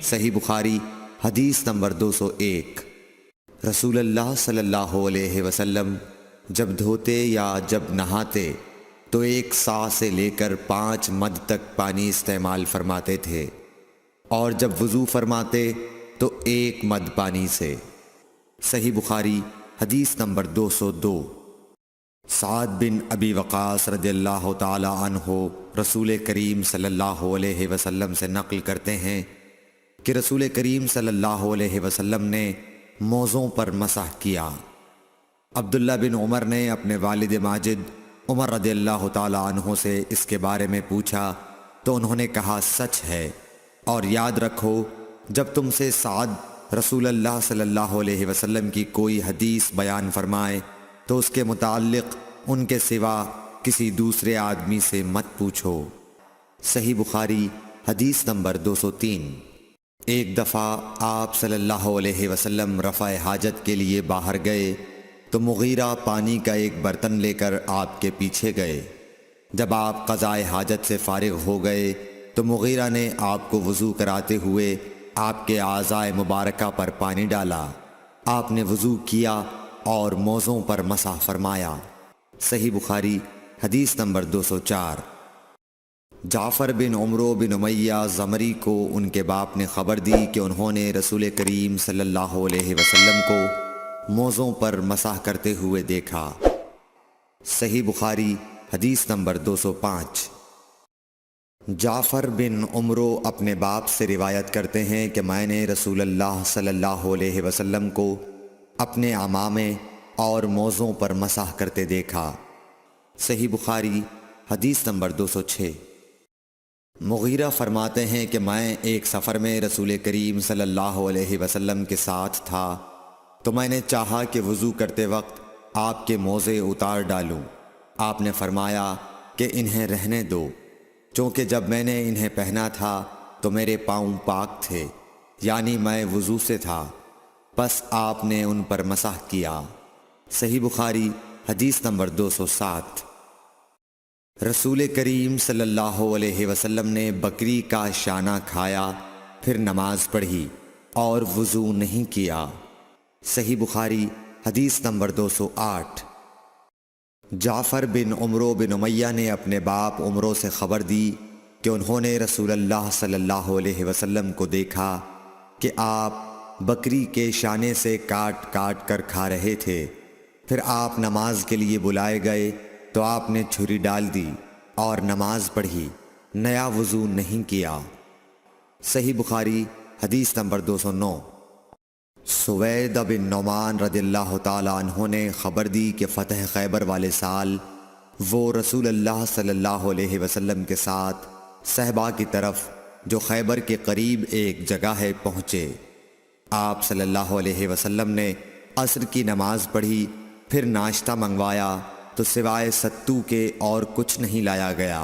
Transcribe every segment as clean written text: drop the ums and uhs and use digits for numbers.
صحیح بخاری حدیث نمبر 201۔ رسول اللہ صلی اللہ علیہ وسلم جب دھوتے یا جب نہاتے تو 1 سا سے لے کر 5 مد تک پانی استعمال فرماتے تھے، اور جب وضو فرماتے تو 1 مد پانی سے۔ صحیح بخاری حدیث نمبر 202۔ سعد بن ابی وقاص رضی اللہ تعالی عنہ رسول کریم صلی اللہ علیہ وسلم سے نقل کرتے ہیں کہ رسول کریم صلی اللہ علیہ وسلم نے موزوں پر مسح کیا۔ عبداللہ بن عمر نے اپنے والد ماجد عمر رضی اللہ تعالی عنہ سے اس کے بارے میں پوچھا تو انہوں نے کہا سچ ہے، اور یاد رکھو جب تم سے سعد رسول اللہ صلی اللہ علیہ وسلم کی کوئی حدیث بیان فرمائے تو اس کے متعلق ان کے سوا کسی دوسرے آدمی سے مت پوچھو۔ صحیح بخاری حدیث نمبر 203۔ ایک دفعہ آپ صلی اللہ علیہ وسلم رفع حاجت کے لیے باہر گئے تو مغیرہ پانی کا ایک برتن لے کر آپ کے پیچھے گئے۔ جب آپ قضائے حاجت سے فارغ ہو گئے تو مغیرہ نے آپ کو وضو کراتے ہوئے آپ کے اعضائے مبارکہ پر پانی ڈالا۔ آپ نے وضو کیا اور موزوں پر مسح فرمایا۔ صحیح بخاری حدیث نمبر 204۔ جعفر بن عمرو بن امیہ زمری کو ان کے باپ نے خبر دی کہ انہوں نے رسول کریم صلی اللہ علیہ وسلم کو موزوں پر مسح کرتے ہوئے دیکھا۔ صحیح بخاری حدیث نمبر 205۔ جعفر بن عمرو اپنے باپ سے روایت کرتے ہیں کہ میں نے رسول اللہ صلی اللہ علیہ وسلم کو اپنے عمامے اور موزوں پر مسح کرتے دیکھا۔ صحیح بخاری حدیث نمبر 206۔ مغیرہ فرماتے ہیں کہ میں ایک سفر میں رسول کریم صلی اللہ علیہ وسلم کے ساتھ تھا تو میں نے چاہا کہ وضو کرتے وقت آپ کے موزے اتار ڈالوں۔ آپ نے فرمایا کہ انہیں رہنے دو، چونکہ جب میں نے انہیں پہنا تھا تو میرے پاؤں پاک تھے، یعنی میں وضو سے تھا، پس آپ نے ان پر مسح کیا۔ صحیح بخاری حدیث نمبر 207۔ رسول کریم صلی اللہ علیہ وسلم نے بکری کا شانہ کھایا، پھر نماز پڑھی اور وضو نہیں کیا۔ صحیح بخاری حدیث نمبر 208۔ جعفر بن عمرو بن امیہ نے اپنے باپ عمرو سے خبر دی کہ انہوں نے رسول اللہ صلی اللہ علیہ وسلم کو دیکھا کہ آپ بکری کے شانے سے کاٹ کاٹ کر کھا رہے تھے۔ پھر آپ نماز کے لیے بلائے گئے تو آپ نے چھری ڈال دی اور نماز پڑھی، نیا وضو نہیں کیا۔ صحیح بخاری حدیث نمبر 209۔ سوید بن نعمان رضی اللہ تعالی عنہ نے خبر دی کہ فتح خیبر والے سال وہ رسول اللہ صلی اللہ علیہ وسلم کے ساتھ صحبا کی طرف جو خیبر کے قریب ایک جگہ ہے پہنچے۔ آپ صلی اللہ علیہ وسلم نے عصر کی نماز پڑھی، پھر ناشتہ منگوایا تو سوائے ستو کے اور کچھ نہیں لایا گیا۔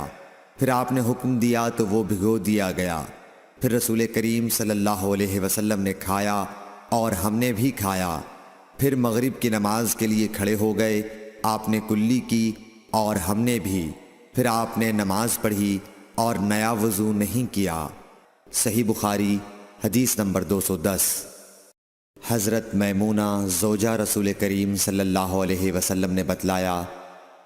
پھر آپ نے حکم دیا تو وہ بھگو دیا گیا۔ پھر رسول کریم صلی اللہ علیہ وسلم نے کھایا اور ہم نے بھی کھایا۔ پھر مغرب کی نماز کے لیے کھڑے ہو گئے، آپ نے کلی کی اور ہم نے بھی۔ پھر آپ نے نماز پڑھی اور نیا وضو نہیں کیا۔ صحیح بخاری حدیث نمبر 210۔ حضرت میمونہ زوجہ رسول کریم صلی اللہ علیہ وسلم نے بتلایا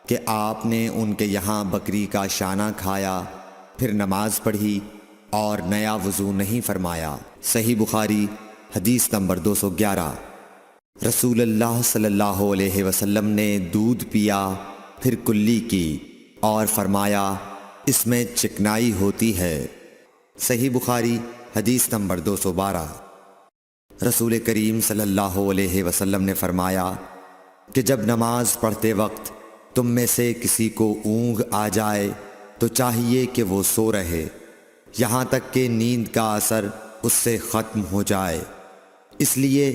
کہ آپ نے ان کے یہاں بکری کا شانہ کھایا، پھر نماز پڑھی اور نیا وضو نہیں فرمایا۔ صحیح بخاری حدیث نمبر 211۔ رسول اللہ صلی اللہ علیہ وسلم نے دودھ پیا، پھر کلی کی اور فرمایا اس میں چکنائی ہوتی ہے۔ صحیح بخاری حدیث نمبر 212۔ رسول کریم صلی اللہ علیہ وسلم نے فرمایا کہ جب نماز پڑھتے وقت تم میں سے کسی کو اونگ آ جائے تو چاہیے کہ وہ سو رہے یہاں تک کہ نیند کا اثر اس سے ختم ہو جائے۔ اس لیے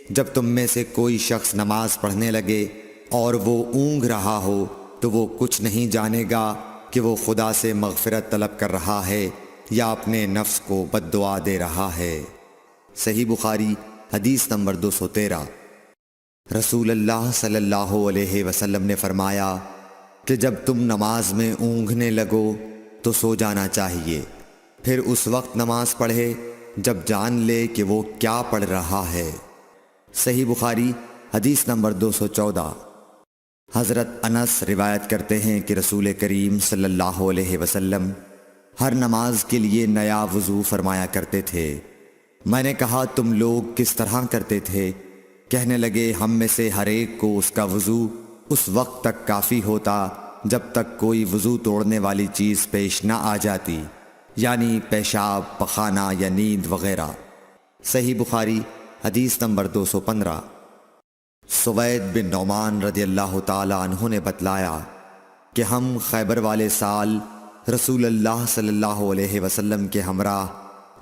جب تم میں سے کوئی شخص نماز پڑھنے لگے اور وہ اونگ رہا ہو تو وہ کچھ نہیں جانے گا کہ وہ خدا سے مغفرت طلب کر رہا ہے یا اپنے نفس کو بد دعا دے رہا ہے۔ صحیح بخاری حدیث نمبر 213۔ رسول اللہ صلی اللہ علیہ وسلم نے فرمایا کہ جب تم نماز میں اونگنے لگو تو سو جانا چاہیے، پھر اس وقت نماز پڑھے جب جان لے کہ وہ کیا پڑھ رہا ہے۔ صحیح بخاری حدیث نمبر 214۔ حضرت انس روایت کرتے ہیں کہ رسول کریم صلی اللہ علیہ وسلم ہر نماز کے لیے نیا وضو فرمایا کرتے تھے۔ میں نے کہا تم لوگ کس طرح کرتے تھے؟ کہنے لگے ہم میں سے ہر ایک کو اس کا وضو اس وقت تک کافی ہوتا جب تک کوئی وضو توڑنے والی چیز پیش نہ آ جاتی، یعنی پیشاب، پخانہ یا نیند وغیرہ۔ صحیح بخاری حدیث نمبر 215۔ سوید بن نعمان رضی اللہ تعالی عنہ نے بتلایا کہ ہم خیبر والے سال رسول اللہ صلی اللہ علیہ وسلم کے ہمراہ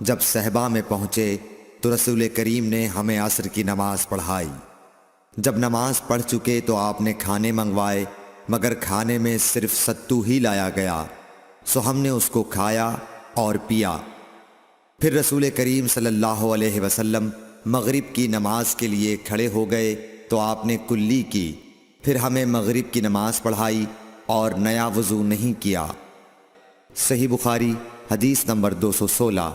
جب صحبہ میں پہنچے تو رسول کریم نے ہمیں عصر کی نماز پڑھائی۔ جب نماز پڑھ چکے تو آپ نے کھانے منگوائے، مگر کھانے میں صرف ستو ہی لایا گیا، سو ہم نے اس کو کھایا اور پیا۔ پھر رسول کریم صلی اللہ علیہ وسلم مغرب کی نماز کے لیے کھڑے ہو گئے تو آپ نے کلی کی، پھر ہمیں مغرب کی نماز پڑھائی اور نیا وضو نہیں کیا۔ صحیح بخاری حدیث نمبر 216۔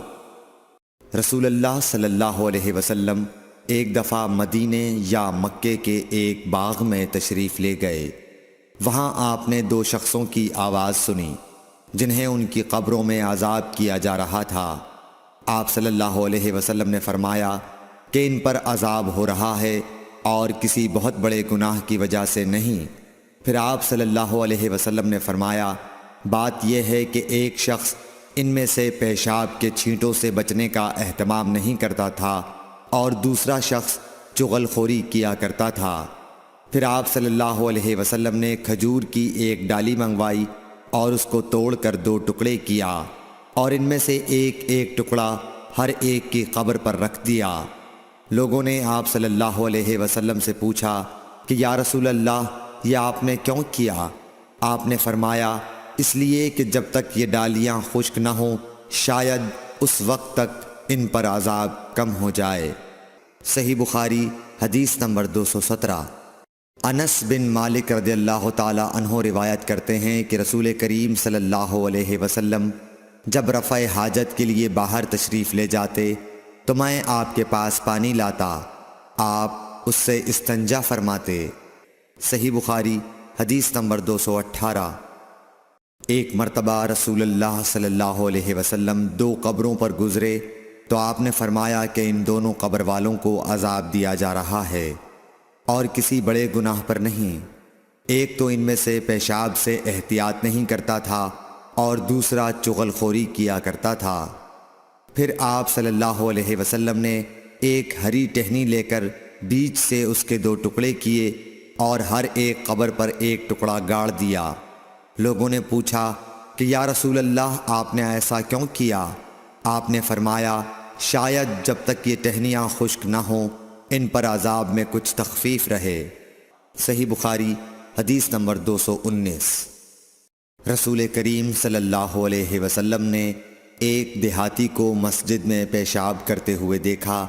رسول اللہ صلی اللہ علیہ وسلم ایک دفعہ مدینے یا مکے کے ایک باغ میں تشریف لے گئے۔ وہاں آپ نے 2 شخصوں کی آواز سنی جنہیں ان کی قبروں میں عذاب کیا جا رہا تھا۔ آپ صلی اللہ علیہ وسلم نے فرمایا کہ ان پر عذاب ہو رہا ہے اور کسی بہت بڑے گناہ کی وجہ سے نہیں۔ پھر آپ صلی اللہ علیہ وسلم نے فرمایا بات یہ ہے کہ ایک شخص ان میں سے پیشاب کے چھینٹوں سے بچنے کا اہتمام نہیں کرتا تھا اور دوسرا شخص چغل خوری کیا کرتا تھا۔ پھر آپ صلی اللہ علیہ وسلم نے کھجور کی ایک ڈالی منگوائی اور اس کو توڑ کر 2 ٹکڑے کیا اور ان میں سے ایک ایک ٹکڑا ہر ایک کی قبر پر رکھ دیا۔ لوگوں نے آپ صلی اللہ علیہ وسلم سے پوچھا کہ یا رسول اللہ یہ آپ نے کیوں کیا؟ آپ نے فرمایا اس لیے کہ جب تک یہ ڈالیاں خشک نہ ہوں شاید اس وقت تک ان پر عذاب کم ہو جائے۔ صحیح بخاری حدیث نمبر 217۔ انس بن مالک رضی اللہ تعالی عنہ روایت کرتے ہیں کہ رسول کریم صلی اللہ علیہ وسلم جب رفع حاجت کے لیے باہر تشریف لے جاتے تو میں آپ کے پاس پانی لاتا، آپ اس سے استنجا فرماتے۔ صحیح بخاری حدیث نمبر 218۔ ایک مرتبہ رسول اللہ صلی اللہ علیہ وسلم 2 قبروں پر گزرے تو آپ نے فرمایا کہ ان دونوں قبر والوں کو عذاب دیا جا رہا ہے اور کسی بڑے گناہ پر نہیں۔ ایک تو ان میں سے پیشاب سے احتیاط نہیں کرتا تھا اور دوسرا چغل خوری کیا کرتا تھا۔ پھر آپ صلی اللہ علیہ وسلم نے ایک ہری ٹہنی لے کر بیچ سے اس کے 2 ٹکڑے کیے اور ہر ایک قبر پر ایک ٹکڑا گاڑ دیا۔ لوگوں نے پوچھا کہ یا رسول اللہ آپ نے ایسا کیوں کیا؟ آپ نے فرمایا شاید جب تک یہ ٹہنیاں خشک نہ ہوں ان پر عذاب میں کچھ تخفیف رہے۔ صحیح بخاری حدیث نمبر 219۔ رسول کریم صلی اللہ علیہ وسلم نے ایک دیہاتی کو مسجد میں پیشاب کرتے ہوئے دیکھا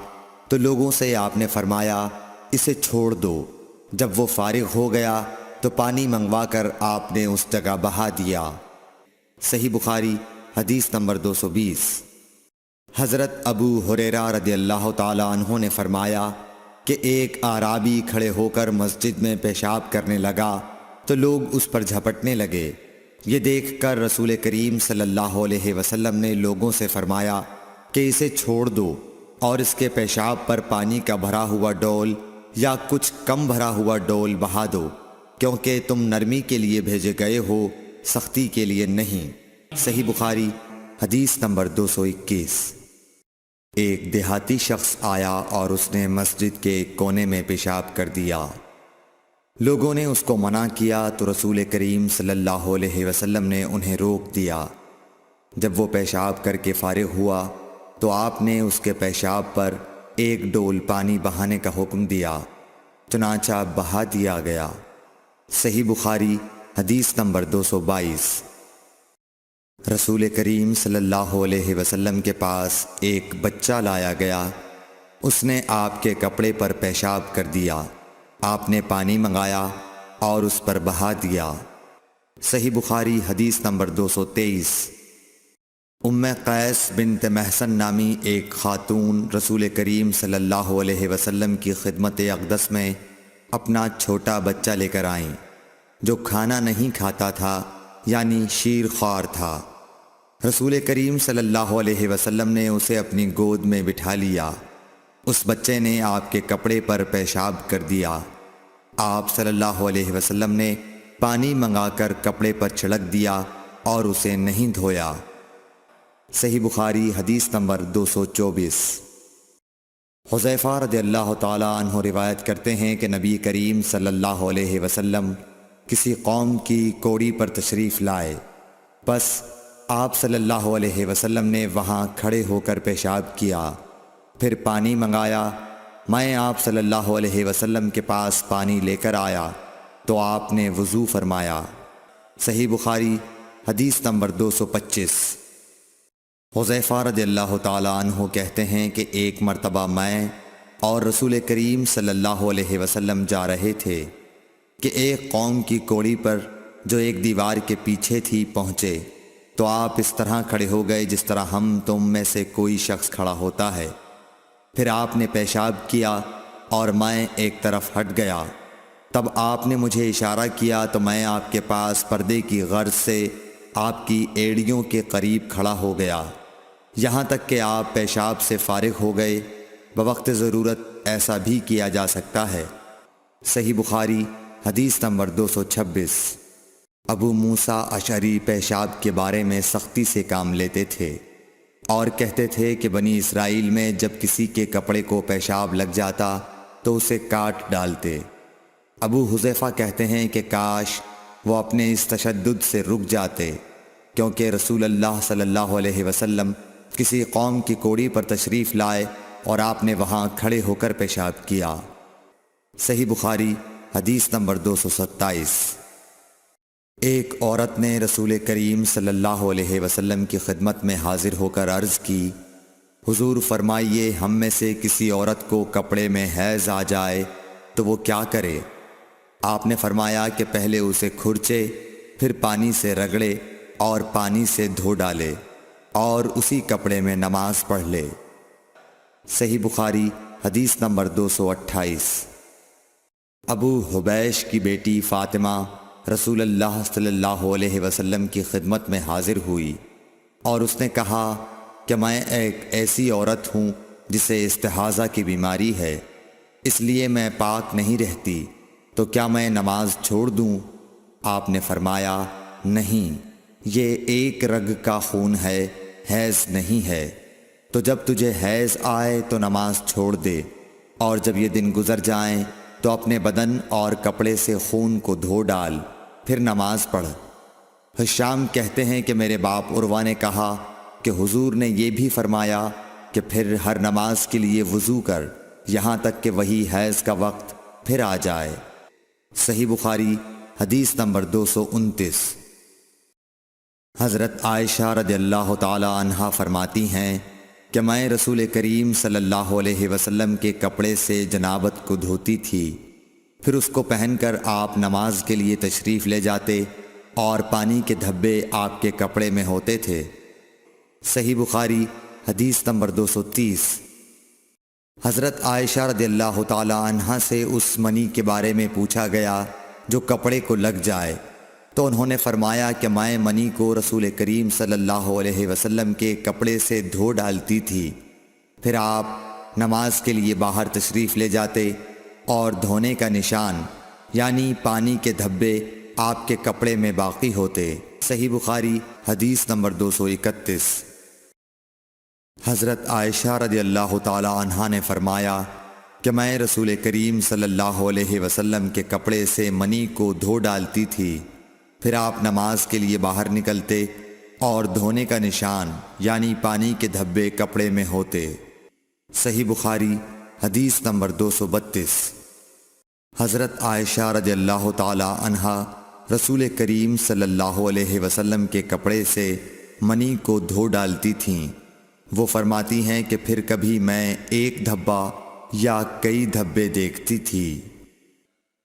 تو لوگوں سے آپ نے فرمایا اسے چھوڑ دو۔ جب وہ فارغ ہو گیا تو پانی منگوا کر آپ نے اس جگہ بہا دیا۔ صحیح بخاری حدیث نمبر 220۔ حضرت ابو ہریرہ رضی اللہ تعالی عنہ نے فرمایا کہ ایک اعرابی کھڑے ہو کر مسجد میں پیشاب کرنے لگا تو لوگ اس پر جھپٹنے لگے۔ یہ دیکھ کر رسول کریم صلی اللہ علیہ وسلم نے لوگوں سے فرمایا کہ اسے چھوڑ دو اور اس کے پیشاب پر پانی کا بھرا ہوا ڈول یا کچھ کم بھرا ہوا ڈول بہا دو، کیونکہ تم نرمی کے لیے بھیجے گئے ہو، سختی کے لیے نہیں۔ صحیح بخاری حدیث نمبر 221۔ ایک دیہاتی شخص آیا اور اس نے مسجد کے ایک کونے میں پیشاب کر دیا۔ لوگوں نے اس کو منع کیا تو رسول کریم صلی اللہ علیہ وسلم نے انہیں روک دیا۔ جب وہ پیشاب کر کے فارغ ہوا تو آپ نے اس کے پیشاب پر ایک ڈول پانی بہانے کا حکم دیا، چنانچہ بہا دیا گیا۔ صحیح بخاری حدیث نمبر 222۔ رسول کریم صلی اللہ علیہ وسلم کے پاس ایک بچہ لایا گیا، اس نے آپ کے کپڑے پر پیشاب کر دیا۔ آپ نے پانی منگایا اور اس پر بہا دیا۔ صحیح بخاری حدیث نمبر 223۔ قیس بنت محسن نامی ایک خاتون رسول کریم صلی اللہ علیہ وسلم کی خدمت اقدس میں اپنا چھوٹا بچہ لے کر آئیں جو کھانا نہیں کھاتا تھا، یعنی شیر خوار تھا۔ رسول کریم صلی اللہ علیہ وسلم نے اسے اپنی گود میں بٹھا لیا۔ اس بچے نے آپ کے کپڑے پر پیشاب کر دیا۔ آپ صلی اللہ علیہ وسلم نے پانی منگا کر کپڑے پر چھڑک دیا اور اسے نہیں دھویا۔ صحیح بخاری حدیث نمبر 224۔ حذیفہ رضی اللہ تعالیٰ عنہ روایت کرتے ہیں کہ نبی کریم صلی اللہ علیہ وسلم کسی قوم کی کوڑی پر تشریف لائے، بس آپ صلی اللہ علیہ وسلم نے وہاں کھڑے ہو کر پیشاب کیا، پھر پانی منگایا۔ میں آپ صلی اللہ علیہ وسلم کے پاس پانی لے کر آیا تو آپ نے وضو فرمایا۔ صحیح بخاری حدیث نمبر 225۔ حذیفہ رضی اللہ تعالیٰ عنہ کہتے ہیں کہ ایک مرتبہ میں اور رسول کریم صلی اللہ علیہ وسلم جا رہے تھے کہ ایک قوم کی کوڑی پر جو ایک دیوار کے پیچھے تھی پہنچے، تو آپ اس طرح کھڑے ہو گئے جس طرح ہم تم میں سے کوئی شخص کھڑا ہوتا ہے۔ پھر آپ نے پیشاب کیا اور میں ایک طرف ہٹ گیا۔ تب آپ نے مجھے اشارہ کیا تو میں آپ کے پاس پردے کی غرض سے آپ کی ایڑیوں کے قریب کھڑا ہو گیا، یہاں تک کہ آپ پیشاب سے فارغ ہو گئے۔ بوقت ضرورت ایسا بھی کیا جا سکتا ہے۔ صحیح بخاری حدیث نمبر 226۔ ابو موسیٰ اشعری پیشاب کے بارے میں سختی سے کام لیتے تھے اور کہتے تھے کہ بنی اسرائیل میں جب کسی کے کپڑے کو پیشاب لگ جاتا تو اسے کاٹ ڈالتے۔ ابو حذیفہ کہتے ہیں کہ کاش وہ اپنے اس تشدد سے رک جاتے، کیونکہ رسول اللہ صلی اللہ علیہ وسلم کسی قوم کی کوڑی پر تشریف لائے اور آپ نے وہاں کھڑے ہو کر پیشاب کیا۔ صحیح بخاری حدیث نمبر 227۔ ایک عورت نے رسول کریم صلی اللہ علیہ وسلم کی خدمت میں حاضر ہو کر عرض کی، حضور فرمائیے ہم میں سے کسی عورت کو کپڑے میں حیض آ جائے تو وہ کیا کرے؟ آپ نے فرمایا کہ پہلے اسے کھرچے، پھر پانی سے رگڑے اور پانی سے دھو ڈالے اور اسی کپڑے میں نماز پڑھ لے۔ صحیح بخاری حدیث نمبر 228۔ ابو حبیش کی بیٹی فاطمہ رسول اللہ صلی اللہ علیہ وسلم کی خدمت میں حاضر ہوئی اور اس نے کہا کہ میں ایک ایسی عورت ہوں جسے استحاضہ کی بیماری ہے، اس لیے میں پاک نہیں رہتی، تو کیا میں نماز چھوڑ دوں؟ آپ نے فرمایا نہیں، یہ ایک رگ کا خون ہے، حیض نہیں ہے، تو جب تجھے حیض آئے تو نماز چھوڑ دے، اور جب یہ دن گزر جائیں تو اپنے بدن اور کپڑے سے خون کو دھو ڈال، پھر نماز پڑھ۔ ہشام کہتے ہیں کہ میرے باپ عروہ نے کہا کہ حضور نے یہ بھی فرمایا کہ پھر ہر نماز کے لیے وضو کر، یہاں تک کہ وہی حیض کا وقت پھر آ جائے۔ صحیح بخاری حدیث نمبر 229۔ حضرت عائشہ رضی اللہ تعالی عنہا فرماتی ہیں کہ میں رسول کریم صلی اللہ علیہ وسلم کے کپڑے سے جنابت کو دھوتی تھی، پھر اس کو پہن کر آپ نماز کے لیے تشریف لے جاتے اور پانی کے دھبے آپ کے کپڑے میں ہوتے تھے۔ صحیح بخاری حدیث نمبر 230۔ حضرت عائشہ رضی اللہ تعالی عنہا سے اس منی کے بارے میں پوچھا گیا جو کپڑے کو لگ جائے، تو انہوں نے فرمایا کہ میں منی کو رسول کریم صلی اللہ علیہ وسلم کے کپڑے سے دھو ڈالتی تھی، پھر آپ نماز کے لیے باہر تشریف لے جاتے اور دھونے کا نشان یعنی پانی کے دھبے آپ کے کپڑے میں باقی ہوتے۔ صحیح بخاری حدیث نمبر 231۔ حضرت عائشہ رضی اللہ تعالی عنہا نے فرمایا کہ میں رسول کریم صلی اللہ علیہ وسلم کے کپڑے سے منی کو دھو ڈالتی تھی، پھر آپ نماز کے لیے باہر نکلتے اور دھونے کا نشان یعنی پانی کے دھبے کپڑے میں ہوتے۔ صحیح بخاری حدیث نمبر 232۔ حضرت عائشہ رضی اللہ تعالی عنہا رسول کریم صلی اللہ علیہ وسلم کے کپڑے سے منی کو دھو ڈالتی تھیں۔ وہ فرماتی ہیں کہ پھر کبھی میں ایک دھبا یا کئی دھبے دیکھتی تھی۔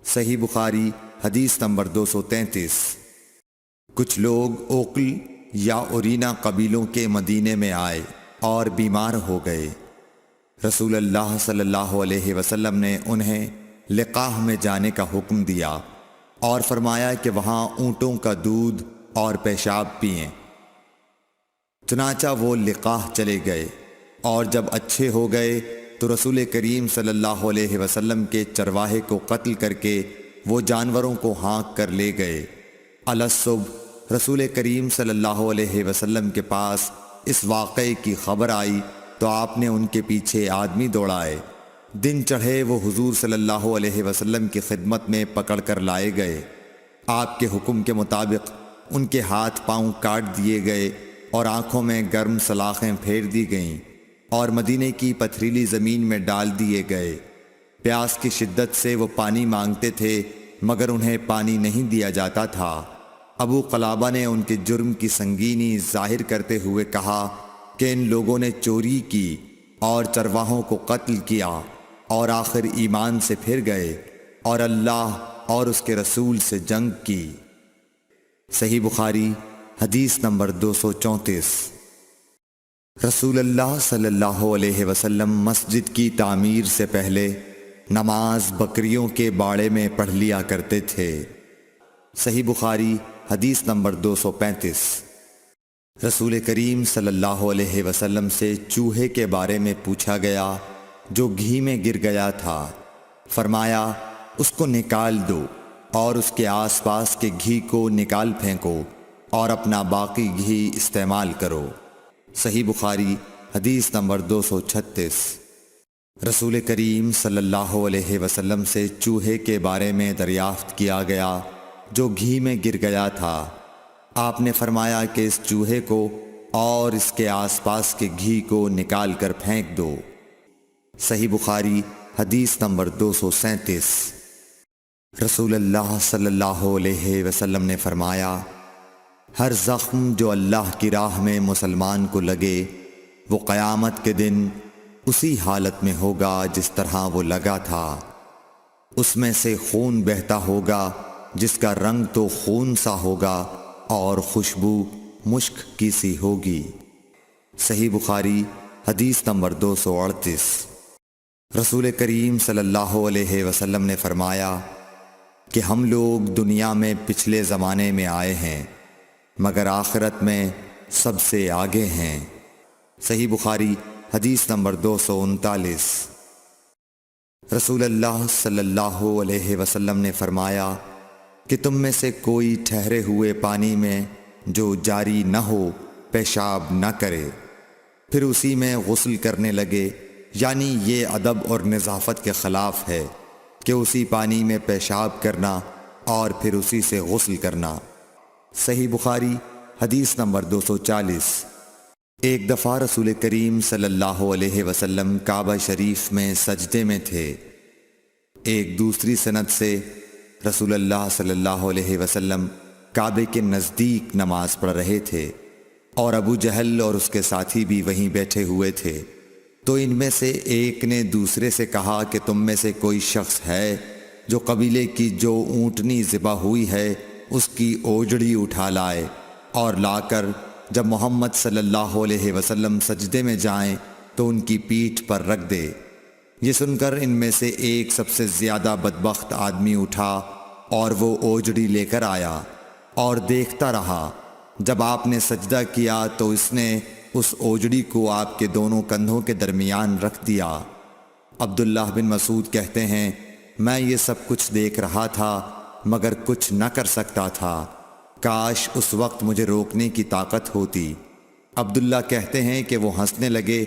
صحیح بخاری حدیث نمبر 233۔ کچھ لوگ اوقل یا اورینا قبیلوں کے مدینے میں آئے اور بیمار ہو گئے۔ رسول اللہ صلی اللہ علیہ وسلم نے انہیں لقاح میں جانے کا حکم دیا اور فرمایا کہ وہاں اونٹوں کا دودھ اور پیشاب پئیں۔ چنانچہ وہ لقاح چلے گئے، اور جب اچھے ہو گئے تو رسول کریم صلی اللہ علیہ وسلم کے چرواہے کو قتل کر کے وہ جانوروں کو ہانک کر لے گئے۔ الصبح رسول کریم صلی اللہ علیہ وسلم کے پاس اس واقعے کی خبر آئی تو آپ نے ان کے پیچھے آدمی دوڑائے۔ دن چڑھے وہ حضور صلی اللہ علیہ وسلم کی خدمت میں پکڑ کر لائے گئے۔ آپ کے حکم کے مطابق ان کے ہاتھ پاؤں کاٹ دیے گئے اور آنکھوں میں گرم سلاخیں پھیر دی گئیں اور مدینے کی پتھریلی زمین میں ڈال دیے گئے۔ پیاس کی شدت سے وہ پانی مانگتے تھے مگر انہیں پانی نہیں دیا جاتا تھا۔ ابو قلابہ نے ان کے جرم کی سنگینی ظاہر کرتے ہوئے کہا کہ ان لوگوں نے چوری کی اور چرواہوں کو قتل کیا اور آخر ایمان سے پھر گئے اور اللہ اور اس کے رسول سے جنگ کی۔ صحیح بخاری حدیث نمبر 234۔ رسول اللہ صلی اللہ علیہ وسلم مسجد کی تعمیر سے پہلے نماز بکریوں کے باڑے میں پڑھ لیا کرتے تھے۔ صحیح بخاری حدیث نمبر 235۔ رسول کریم صلی اللہ علیہ وسلم سے چوہے کے بارے میں پوچھا گیا جو گھی میں گر گیا تھا۔ فرمایا اس کو نکال دو اور اس کے آس پاس کے گھی کو نکال پھینکو اور اپنا باقی گھی استعمال کرو۔ صحیح بخاری حدیث نمبر 236۔ رسول کریم صلی اللہ علیہ وسلم سے چوہے کے بارے میں دریافت کیا گیا جو گھی میں گر گیا تھا۔ آپ نے فرمایا کہ اس چوہے کو اور اس کے آس پاس کے گھی کو نکال کر پھینک دو۔ صحیح بخاری حدیث نمبر 237۔ رسول اللہ صلی اللہ علیہ وسلم نے فرمایا ہر زخم جو اللہ کی راہ میں مسلمان کو لگے وہ قیامت کے دن اسی حالت میں ہوگا جس طرح وہ لگا تھا۔ اس میں سے خون بہتا ہوگا جس کا رنگ تو خون سا ہوگا اور خوشبو مشک کی سی ہوگی۔ صحیح بخاری حدیث نمبر 238۔ رسول کریم صلی اللہ علیہ وسلم نے فرمایا کہ ہم لوگ دنیا میں پچھلے زمانے میں آئے ہیں مگر آخرت میں سب سے آگے ہیں۔ صحیح بخاری حدیث نمبر 239۔ رسول اللہ صلی اللہ علیہ وسلم نے فرمایا کہ تم میں سے کوئی ٹھہرے ہوئے پانی میں جو جاری نہ ہو پیشاب نہ کرے پھر اسی میں غسل کرنے لگے، یعنی یہ ادب اور نظافت کے خلاف ہے کہ اسی پانی میں پیشاب کرنا اور پھر اسی سے غسل کرنا۔ صحیح بخاری حدیث نمبر 240۔ ایک دفعہ رسول کریم صلی اللہ علیہ وسلم کعبہ شریف میں سجدے میں تھے۔ ایک دوسری سند سے رسول اللہ صلی اللہ علیہ وسلم کعبے کے نزدیک نماز پڑھ رہے تھے اور ابو جہل اور اس کے ساتھی بھی وہیں بیٹھے ہوئے تھے، تو ان میں سے ایک نے دوسرے سے کہا کہ تم میں سے کوئی شخص ہے جو قبیلے کی جو اونٹنی ذبح ہوئی ہے اس کی اوجڑی اٹھا لائے اور لا کر جب محمد صلی اللہ علیہ وسلم سجدے میں جائیں تو ان کی پیٹھ پر رکھ دے۔ یہ سن کر ان میں سے ایک سب سے زیادہ بدبخت آدمی اٹھا اور وہ اوجڑی لے کر آیا اور دیکھتا رہا۔ جب آپ نے سجدہ کیا تو اس نے اس اوجڑی کو آپ کے دونوں کندھوں کے درمیان رکھ دیا۔ عبداللہ بن مسعود کہتے ہیں میں یہ سب کچھ دیکھ رہا تھا مگر کچھ نہ کر سکتا تھا، کاش اس وقت مجھے روکنے کی طاقت ہوتی۔ عبداللہ کہتے ہیں کہ وہ ہنسنے لگے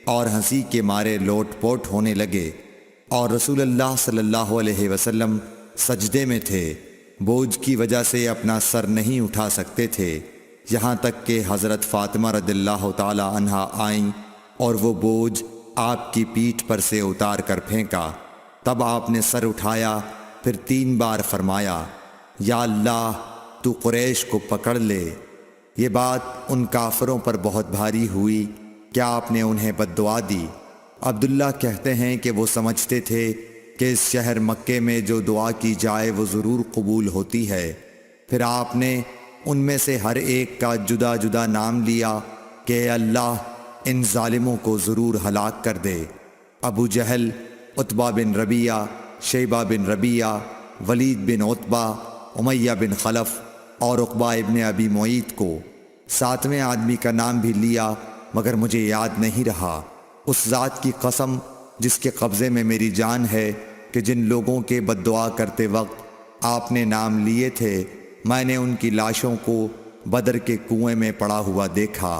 اور ہنسی کے مارے لوٹ پوٹ ہونے لگے، اور رسول اللہ صلی اللہ علیہ وسلم سجدے میں تھے، بوجھ کی وجہ سے اپنا سر نہیں اٹھا سکتے تھے، یہاں تک کہ حضرت فاطمہ رضی اللہ تعالی عنہا آئیں اور وہ بوجھ آپ کی پیٹھ پر سے اتار کر پھینکا۔ تب آپ نے سر اٹھایا، پھر 3 بار فرمایا یا اللہ تو قریش کو پکڑ لے۔ یہ بات ان کافروں پر بہت بھاری ہوئی کہ آپ نے انہیں بد دعا دی۔ عبداللہ کہتے ہیں کہ وہ سمجھتے تھے کہ اس شہر مکے میں جو دعا کی جائے وہ ضرور قبول ہوتی ہے، پھر آپ نے ان میں سے ہر ایک کا جدا جدا نام لیا کہ اے اللہ ان ظالموں کو ضرور ہلاک کر دے۔ ابو جہل، عتبہ بن ربیعہ، شیبہ بن ربیعہ، ولید بن عتبہ، امیہ بن خلف اور عقبہ ابن ابی معیط کو۔ ساتویں آدمی کا نام بھی لیا مگر مجھے یاد نہیں رہا۔ اس ذات کی قسم جس کے قبضے میں میری جان ہے کہ جن لوگوں کے بد دعا کرتے وقت آپ نے نام لیے تھے میں نے ان کی لاشوں کو بدر کے کنویں میں پڑا ہوا دیکھا۔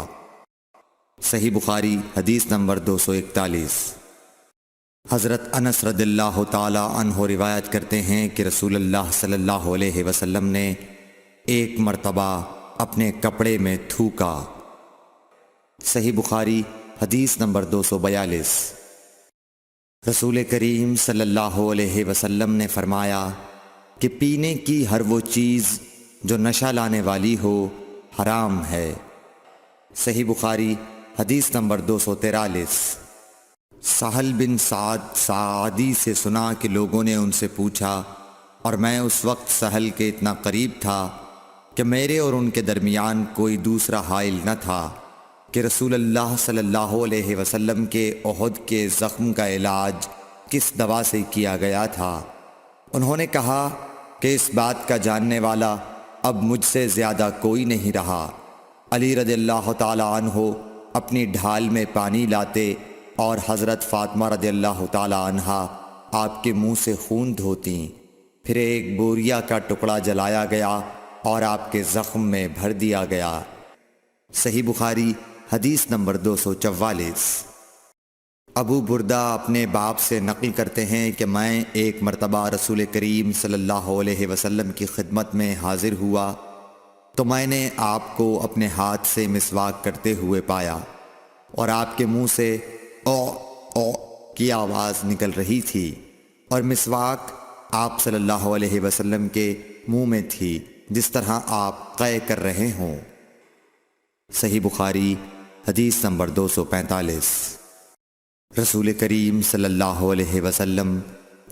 صحیح بخاری حدیث نمبر 241۔ حضرت انس رضی اللہ تعالی عنہ روایت کرتے ہیں کہ رسول اللہ صلی اللہ علیہ وسلم نے ایک مرتبہ اپنے کپڑے میں تھوکا۔ صحیح بخاری حدیث نمبر 242۔ رسول کریم صلی اللہ علیہ وسلم نے فرمایا کہ پینے کی ہر وہ چیز جو نشہ لانے والی ہو حرام ہے۔ صحیح بخاری حدیث نمبر 243۔ سہل بن سعد سعدی سے سنا کہ لوگوں نے ان سے پوچھا اور میں اس وقت سہل کے اتنا قریب تھا کہ میرے اور ان کے درمیان کوئی دوسرا حائل نہ تھا کہ رسول اللہ صلی اللہ علیہ وسلم کے احد کے زخم کا علاج کس دوا سے کیا گیا تھا۔ انہوں نے کہا کہ اس بات کا جاننے والا اب مجھ سے زیادہ کوئی نہیں رہا۔ علی رضی اللہ تعالی عنہ اپنی ڈھال میں پانی لاتے اور حضرت فاطمہ رضی اللہ تعالی عنہا آپ کے منہ سے خون دھوتیں، پھر ایک بوریا کا ٹکڑا جلایا گیا اور آپ کے زخم میں بھر دیا گیا۔ صحیح بخاری حدیث نمبر 244۔ ابو بردہ اپنے باپ سے نقل کرتے ہیں کہ میں ایک مرتبہ رسول کریم صلی اللہ علیہ وسلم کی خدمت میں حاضر ہوا تو میں نے آپ کو اپنے ہاتھ سے مسواک کرتے ہوئے پایا اور آپ کے منہ سے او کی آواز نکل رہی تھی اور مسواک آپ صلی اللہ علیہ وسلم کے منہ میں تھی جس طرح آپ قے کر رہے ہوں۔ صحیح بخاری حدیث نمبر 245۔ رسول کریم صلی اللہ علیہ وسلم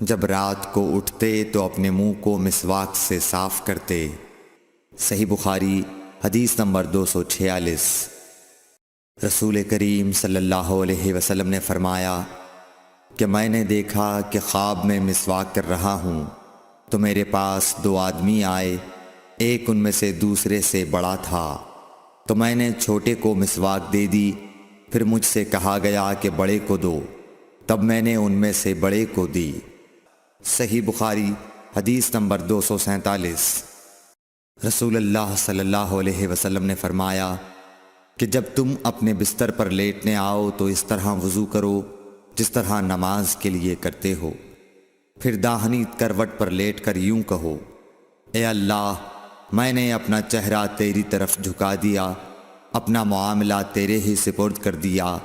جب رات کو اٹھتے تو اپنے منہ کو مسواک سے صاف کرتے۔ صحیح بخاری حدیث نمبر 246۔ رسول کریم صلی اللہ علیہ وسلم نے فرمایا کہ میں نے دیکھا کہ خواب میں مسواک کر رہا ہوں تو میرے پاس دو آدمی آئے، ایک ان میں سے دوسرے سے بڑا تھا تو میں نے چھوٹے کو مسواک دے دی، پھر مجھ سے کہا گیا کہ بڑے کو دو، تب میں نے ان میں سے بڑے کو دی۔ صحیح بخاری حدیث نمبر 247۔ رسول اللہ صلی اللہ علیہ وسلم نے فرمایا کہ جب تم اپنے بستر پر لیٹنے آؤ تو اس طرح وضو کرو جس طرح نماز کے لیے کرتے ہو، پھر داہنی کروٹ پر لیٹ کر یوں کہو، اے اللہ میں نے اپنا چہرہ تیری طرف جھکا دیا، اپنا معاملہ تیرے ہی سپرد کر دیا،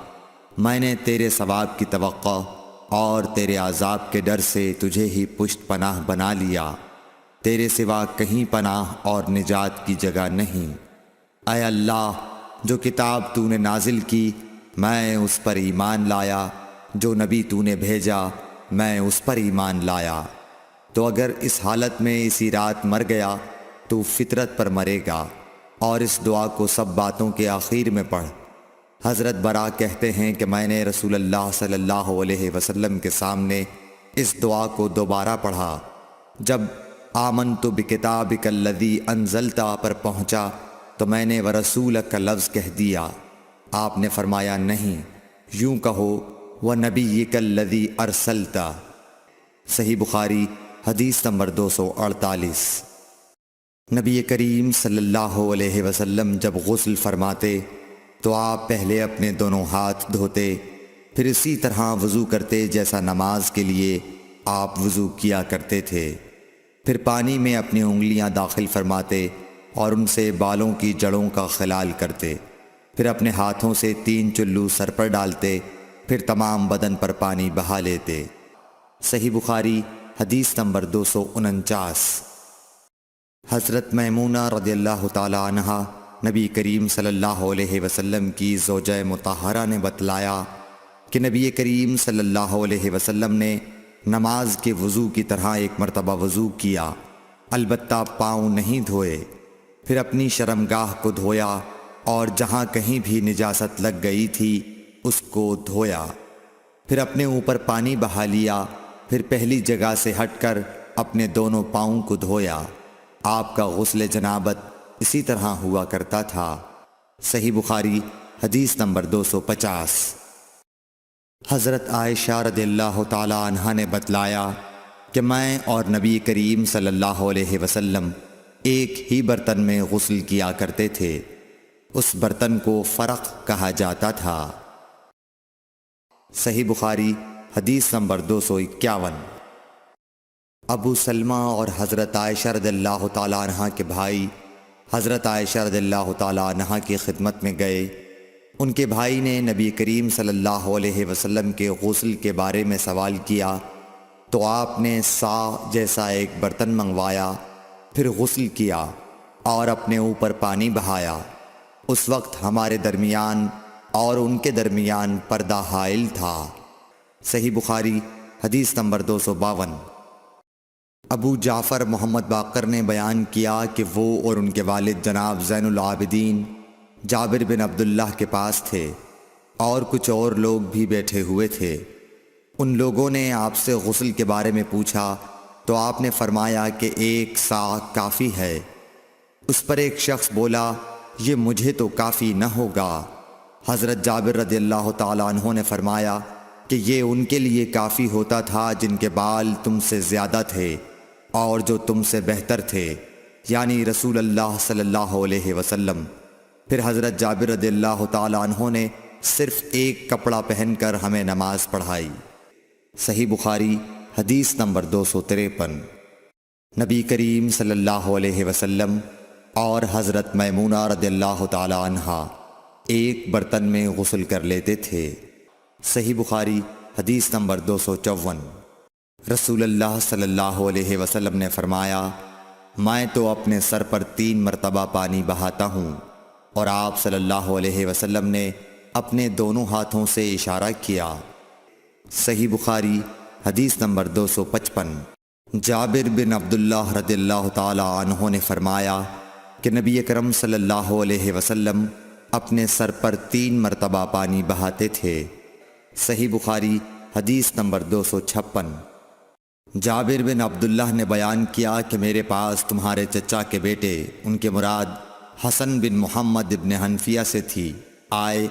میں نے تیرے ثواب کی توقع اور تیرے عذاب کے ڈر سے تجھے ہی پشت پناہ بنا لیا، تیرے سوا کہیں پناہ اور نجات کی جگہ نہیں۔ اے اللہ جو کتاب تو نے نازل کی میں اس پر ایمان لایا، جو نبی تو نے بھیجا میں اس پر ایمان لایا، تو اگر اس حالت میں اسی رات مر گیا تو فطرت پر مرے گا، اور اس دعا کو سب باتوں کے آخر میں پڑھ۔ حضرت برا کہتے ہیں کہ میں نے رسول اللہ صلی اللہ علیہ وسلم کے سامنے اس دعا کو دوبارہ پڑھا، جب آمنت بکتابک الذی انزلت پر پہنچا تو میں نے ورسولک کا لفظ کہہ دیا۔ آپ نے فرمایا نہیں، یوں کہو ونبیک الذی ارسلت۔ صحیح بخاری حدیث نمبر 248۔ نبی کریم صلی اللہ علیہ وسلم جب غسل فرماتے تو آپ پہلے اپنے دونوں ہاتھ دھوتے، پھر اسی طرح وضو کرتے جیسا نماز کے لیے آپ وضو کیا کرتے تھے، پھر پانی میں اپنی انگلیاں داخل فرماتے اور ان سے بالوں کی جڑوں کا خلال کرتے، پھر اپنے ہاتھوں سے 3 چلو سر پر ڈالتے، پھر تمام بدن پر پانی بہا لیتے۔ صحیح بخاری حدیث نمبر 249۔ حضرت میمونہ رضی اللہ تعالی عنہا نبی کریم صلی اللہ علیہ وسلم کی زوجہ مطہرہ نے بتلایا کہ نبی کریم صلی اللہ علیہ وسلم نے نماز کے وضو کی طرح ایک مرتبہ وضو کیا، البتہ پاؤں نہیں دھوئے۔ پھر اپنی شرمگاہ کو دھویا اور جہاں کہیں بھی نجاست لگ گئی تھی اس کو دھویا، پھر اپنے اوپر پانی بہا لیا، پھر پہلی جگہ سے ہٹ کر اپنے دونوں پاؤں کو دھویا۔ آپ کا غسل جنابت اسی طرح ہوا کرتا تھا۔ صحیح بخاری حدیث نمبر 250۔ حضرت عائشہ رضی اللہ تعالی عنہا نے بتلایا کہ میں اور نبی کریم صلی اللہ علیہ وسلم ایک ہی برتن میں غسل کیا کرتے تھے، اس برتن کو فرق کہا جاتا تھا۔ صحیح بخاری حدیث نمبر 251۔ ابو سلمہ اور حضرت عائشہ رضی اللہ تعالی عنہا کے بھائی حضرت عائشہ رضی اللہ تعالی عنہا کی خدمت میں گئے۔ ان کے بھائی نے نبی کریم صلی اللہ علیہ وسلم کے غسل کے بارے میں سوال کیا تو آپ نے سا جیسا ایک برتن منگوایا، پھر غسل کیا اور اپنے اوپر پانی بہایا۔ اس وقت ہمارے درمیان اور ان کے درمیان پردہ حائل تھا۔ صحیح بخاری حدیث نمبر 252۔ ابو جعفر محمد باقر نے بیان کیا کہ وہ اور ان کے والد جناب زین العابدین جابر بن عبداللہ کے پاس تھے اور کچھ اور لوگ بھی بیٹھے ہوئے تھے۔ ان لوگوں نے آپ سے غسل کے بارے میں پوچھا تو آپ نے فرمایا کہ 1 سا کافی ہے۔ اس پر ایک شخص بولا، یہ مجھے تو کافی نہ ہوگا۔ حضرت جابر رضی اللہ تعالیٰ عنہ نے فرمایا کہ یہ ان کے لیے کافی ہوتا تھا جن کے بال تم سے زیادہ تھے اور جو تم سے بہتر تھے، یعنی رسول اللہ صلی اللہ علیہ وسلم۔ پھر حضرت جابر رضی اللہ تعالیٰ عنہ نے صرف ایک کپڑا پہن کر ہمیں نماز پڑھائی۔ صحیح بخاری حدیث نمبر 253۔ نبی کریم صلی اللہ علیہ وسلم اور حضرت میمونہ رضی اللہ تعالیٰ عنہا ایک برتن میں غسل کر لیتے تھے۔ صحیح بخاری حدیث نمبر 254۔ رسول اللہ صلی اللہ علیہ وسلم نے فرمایا، میں تو اپنے سر پر 3 مرتبہ پانی بہاتا ہوں، اور آپ صلی اللہ علیہ وسلم نے اپنے دونوں ہاتھوں سے اشارہ کیا۔ صحیح بخاری حدیث نمبر 255۔ جابر بن عبداللہ رضی اللہ تعالی عنہ نے فرمایا کہ نبی اکرم صلی اللہ علیہ وسلم اپنے سر پر 3 مرتبہ پانی بہاتے تھے۔ صحیح بخاری حدیث نمبر 256۔ جابر بن عبداللہ نے بیان کیا کہ میرے پاس تمہارے چچا کے بیٹے، ان کے مراد حسن بن محمد ابن حنفیہ سے تھی، آئے۔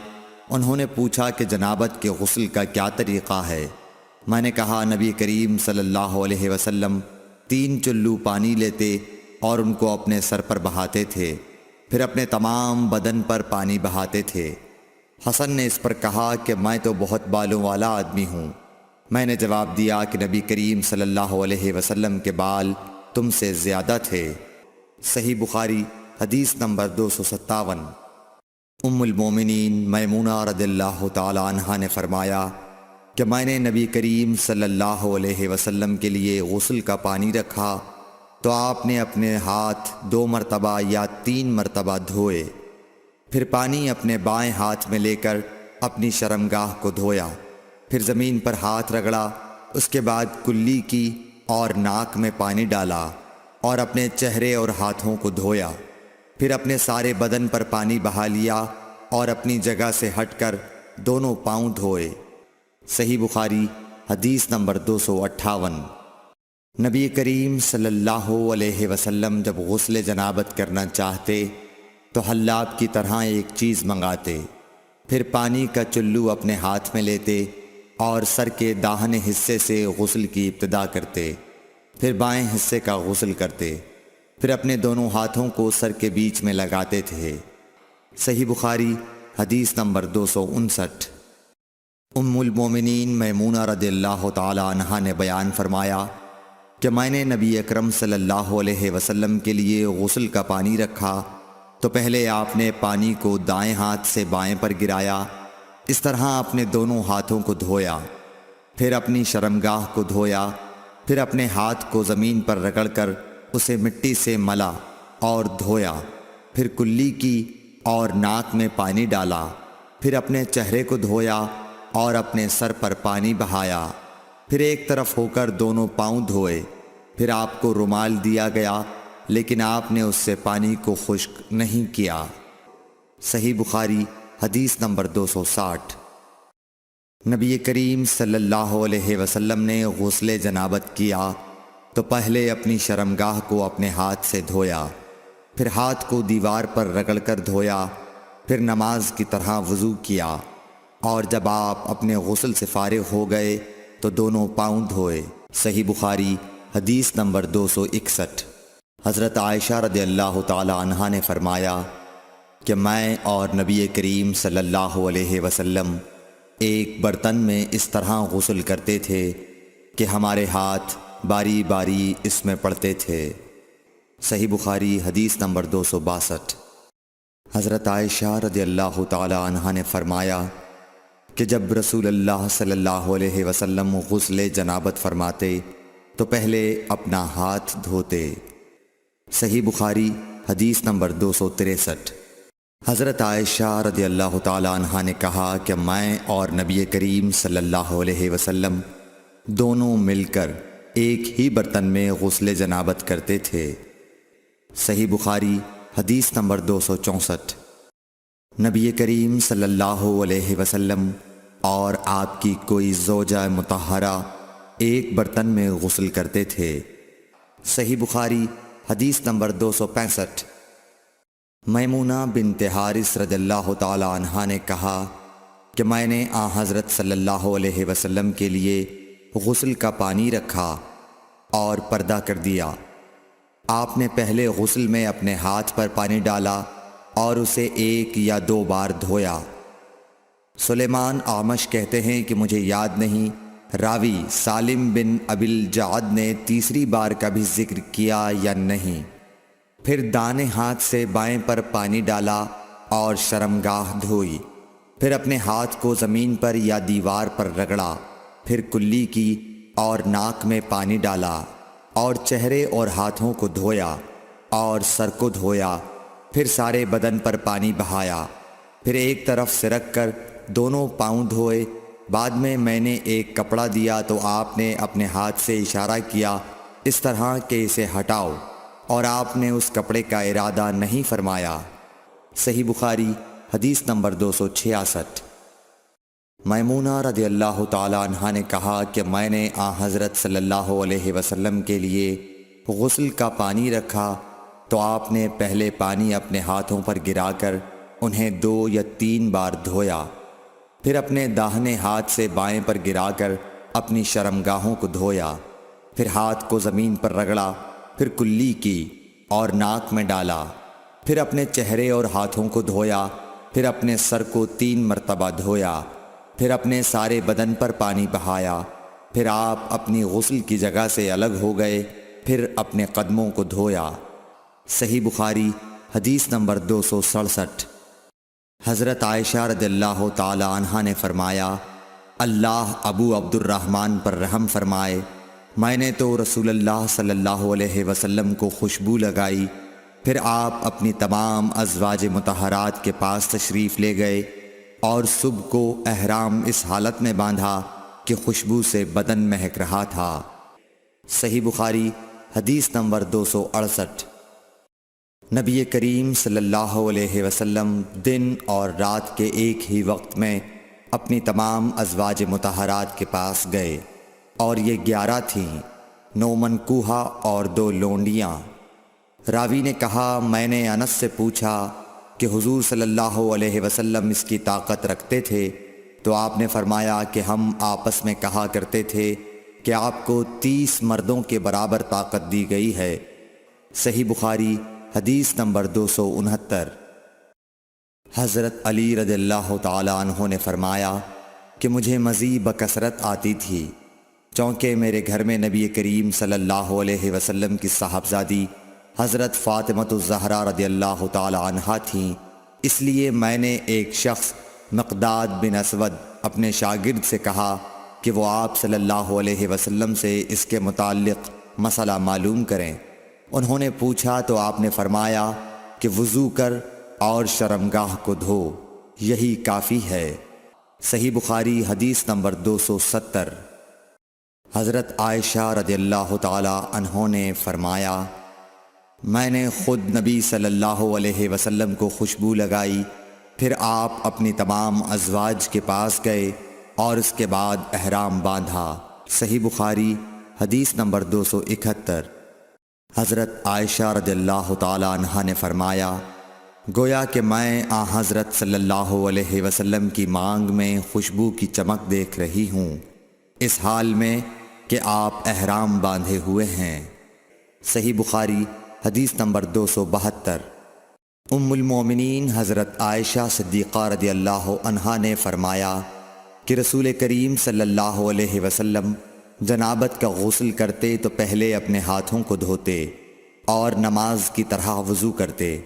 انہوں نے پوچھا کہ جنابت کے غسل کا کیا طریقہ ہے؟ میں نے کہا، نبی کریم صلی اللہ علیہ وسلم 3 چلو پانی لیتے اور ان کو اپنے سر پر بہاتے تھے، پھر اپنے تمام بدن پر پانی بہاتے تھے۔ حسن نے اس پر کہا کہ میں تو بہت بالوں والا آدمی ہوں۔ میں نے جواب دیا کہ نبی کریم صلی اللہ علیہ وسلم کے بال تم سے زیادہ تھے۔ صحیح بخاری حدیث نمبر 257۔ ام المومنین میمونہ رضی اللہ تعالی عنہا نے فرمایا کہ میں نے نبی کریم صلی اللہ علیہ وسلم کے لیے غسل کا پانی رکھا تو آپ نے اپنے ہاتھ 2 مرتبہ یا 3 مرتبہ دھوئے، پھر پانی اپنے بائیں ہاتھ میں لے کر اپنی شرمگاہ کو دھویا، پھر زمین پر ہاتھ رگڑا، اس کے بعد کلی کی اور ناک میں پانی ڈالا اور اپنے چہرے اور ہاتھوں کو دھویا، پھر اپنے سارے بدن پر پانی بہا لیا اور اپنی جگہ سے ہٹ کر دونوں پاؤں دھوئے۔ صحیح بخاری حدیث نمبر 258۔ نبی کریم صلی اللہ علیہ وسلم جب غسل جنابت کرنا چاہتے تو حلاب کی طرح ایک چیز منگاتے، پھر پانی کا چلو اپنے ہاتھ میں لیتے اور سر کے داہنے حصے سے غسل کی ابتدا کرتے، پھر بائیں حصے کا غسل کرتے، پھر اپنے دونوں ہاتھوں کو سر کے بیچ میں لگاتے تھے۔ صحیح بخاری حدیث نمبر 259۔ ام المومنین میمونہ رضی اللہ تعالی عنہا نے بیان فرمایا کہ میں نے نبی اکرم صلی اللہ علیہ وسلم کے لیے غسل کا پانی رکھا تو پہلے آپ نے پانی کو دائیں ہاتھ سے بائیں پر گرایا، اس طرح اپنے دونوں ہاتھوں کو دھویا، پھر اپنی شرمگاہ کو دھویا، پھر اپنے ہاتھ کو زمین پر رگڑ کر اسے مٹی سے ملا اور دھویا، پھر کلی کی اور ناک میں پانی ڈالا، پھر اپنے چہرے کو دھویا اور اپنے سر پر پانی بہایا، پھر ایک طرف ہو کر دونوں پاؤں دھوئے، پھر آپ کو رومال دیا گیا لیکن آپ نے اس سے پانی کو خشک نہیں کیا۔ صحیح بخاری حدیث نمبر 260۔ نبی کریم صلی اللہ علیہ وسلم نے غسل جنابت کیا تو پہلے اپنی شرمگاہ کو اپنے ہاتھ سے دھویا، پھر ہاتھ کو دیوار پر رگڑ کر دھویا، پھر نماز کی طرح وضو کیا، اور جب آپ اپنے غسل سے فارغ ہو گئے تو دونوں پاؤں دھوئے۔ صحیح بخاری حدیث نمبر 261۔ حضرت عائشہ رضی اللہ تعالی عنہا نے فرمایا کہ میں اور نبی کریم صلی اللہ علیہ وسلم ایک برتن میں اس طرح غسل کرتے تھے کہ ہمارے ہاتھ باری باری اس میں پڑتے تھے۔ صحیح بخاری حدیث نمبر 262۔ حضرت عائشہ رضی اللہ تعالی عنہا نے فرمایا کہ جب رسول اللہ صلی اللہ علیہ وسلم غسل جنابت فرماتے تو پہلے اپنا ہاتھ دھوتے۔ صحیح بخاری حدیث نمبر 263۔ حضرت عائشہ رضی اللہ تعالی عنہا نے کہا کہ میں اور نبی کریم صلی اللہ علیہ وسلم دونوں مل کر ایک ہی برتن میں غسل جنابت کرتے تھے۔ صحیح بخاری حدیث نمبر 264۔ نبی کریم صلی اللہ علیہ وسلم اور آپ کی کوئی زوجہ مطہرہ ایک برتن میں غسل کرتے تھے۔ صحیح بخاری حدیث نمبر 265۔ میمونہ بنت حارث رضی اللہ تعالی عنہا نے کہا کہ میں نے حضرت صلی اللہ علیہ وسلم کے لیے غسل کا پانی رکھا اور پردہ کر دیا۔ آپ نے پہلے غسل میں اپنے ہاتھ پر پانی ڈالا اور اسے 1 یا 2 بار دھویا۔ سلیمان اعمش کہتے ہیں کہ مجھے یاد نہیں راوی سالم بن ابی الجعد نے تیسری بار کا بھی ذکر کیا یا نہیں۔ پھر دائیں ہاتھ سے بائیں پر پانی ڈالا اور شرمگاہ دھوئی، پھر اپنے ہاتھ کو زمین پر یا دیوار پر رگڑا، پھر کلی کی اور ناک میں پانی ڈالا اور چہرے اور ہاتھوں کو دھویا اور سر کو دھویا، پھر سارے بدن پر پانی بہایا، پھر ایک طرف سے رکھ کر دونوں پاؤں دھوئے۔ بعد میں نے ایک کپڑا دیا تو آپ نے اپنے ہاتھ سے اشارہ کیا اس طرح کہ اسے ہٹاؤ، اور آپ نے اس کپڑے کا ارادہ نہیں فرمایا۔ صحیح بخاری حدیث نمبر 266۔ میمونہ رضی اللہ تعالی عنہا نے کہا کہ میں نے حضرت صلی اللہ علیہ وسلم کے لیے غسل کا پانی رکھا تو آپ نے پہلے پانی اپنے ہاتھوں پر گرا کر انہیں 2 یا 3 بار دھویا، پھر اپنے داہنے ہاتھ سے بائیں پر گرا کر اپنی شرمگاہوں کو دھویا، پھر ہاتھ کو زمین پر رگڑا، پھر کلی کی اور ناک میں ڈالا، پھر اپنے چہرے اور ہاتھوں کو دھویا، پھر اپنے سر کو 3 مرتبہ دھویا، پھر اپنے سارے بدن پر پانی بہایا، پھر آپ اپنی غسل کی جگہ سے الگ ہو گئے، پھر اپنے قدموں کو دھویا۔ صحیح بخاری حدیث نمبر 267۔ حضرت عائشہ رضی اللہ تعالی عنہا نے فرمایا اللہ ابو عبد الرحمن پر رحم فرمائے، میں نے تو رسول اللہ صلی اللہ علیہ وسلم کو خوشبو لگائی، پھر آپ اپنی تمام ازواج مطہرات کے پاس تشریف لے گئے اور صبح کو احرام اس حالت میں باندھا کہ خوشبو سے بدن مہک رہا تھا۔ صحیح بخاری حدیث نمبر 268۔ نبی کریم صلی اللہ علیہ وسلم دن اور رات کے ایک ہی وقت میں اپنی تمام ازواج مطہرات کے پاس گئے، اور یہ 11 تھیں، 9 منکوحہ اور 2 لونڈیاں۔ راوی نے کہا میں نے انس سے پوچھا کہ حضور صلی اللہ علیہ وسلم اس کی طاقت رکھتے تھے؟ تو آپ نے فرمایا کہ ہم آپس میں کہا کرتے تھے کہ آپ کو 30 مردوں کے برابر طاقت دی گئی ہے۔ صحیح بخاری حدیث نمبر 269۔ حضرت علی رضی اللہ تعالی عنہ نے فرمایا کہ مجھے مزید بکثرت آتی تھی، چونکہ میرے گھر میں نبی کریم صلی اللہ علیہ وسلم کی صاحبزادی حضرت فاطمۃ الزہرا رضی اللہ تعالی عنہا تھیں، اس لیے میں نے ایک شخص مقداد بن اسود اپنے شاگرد سے کہا کہ وہ آپ صلی اللہ علیہ وسلم سے اس کے متعلق مسئلہ معلوم کریں۔ انہوں نے پوچھا تو آپ نے فرمایا کہ وضو کر اور شرمگاہ کو دھو، یہی کافی ہے۔ صحیح بخاری حدیث نمبر 270۔ حضرت عائشہ رضی اللہ تعالی عنہ نے فرمایا میں نے خود نبی صلی اللہ علیہ وسلم کو خوشبو لگائی، پھر آپ اپنی تمام ازواج کے پاس گئے اور اس کے بعد احرام باندھا۔ صحیح بخاری حدیث نمبر 271۔ حضرت عائشہ رضی اللہ تعالی عنہا نے فرمایا، گویا کہ میں حضرت صلی اللہ علیہ وسلم کی مانگ میں خوشبو کی چمک دیکھ رہی ہوں، اس حال میں کہ آپ احرام باندھے ہوئے ہیں۔ صحیح بخاری حدیث نمبر 272۔ ام المومنین حضرت عائشہ صدیقہ رضی اللہ عنہا نے فرمایا کہ رسول کریم صلی اللہ علیہ وسلم جنابت کا غسل کرتے تو پہلے اپنے ہاتھوں کو دھوتے اور نماز کی طرح وضو کرتے،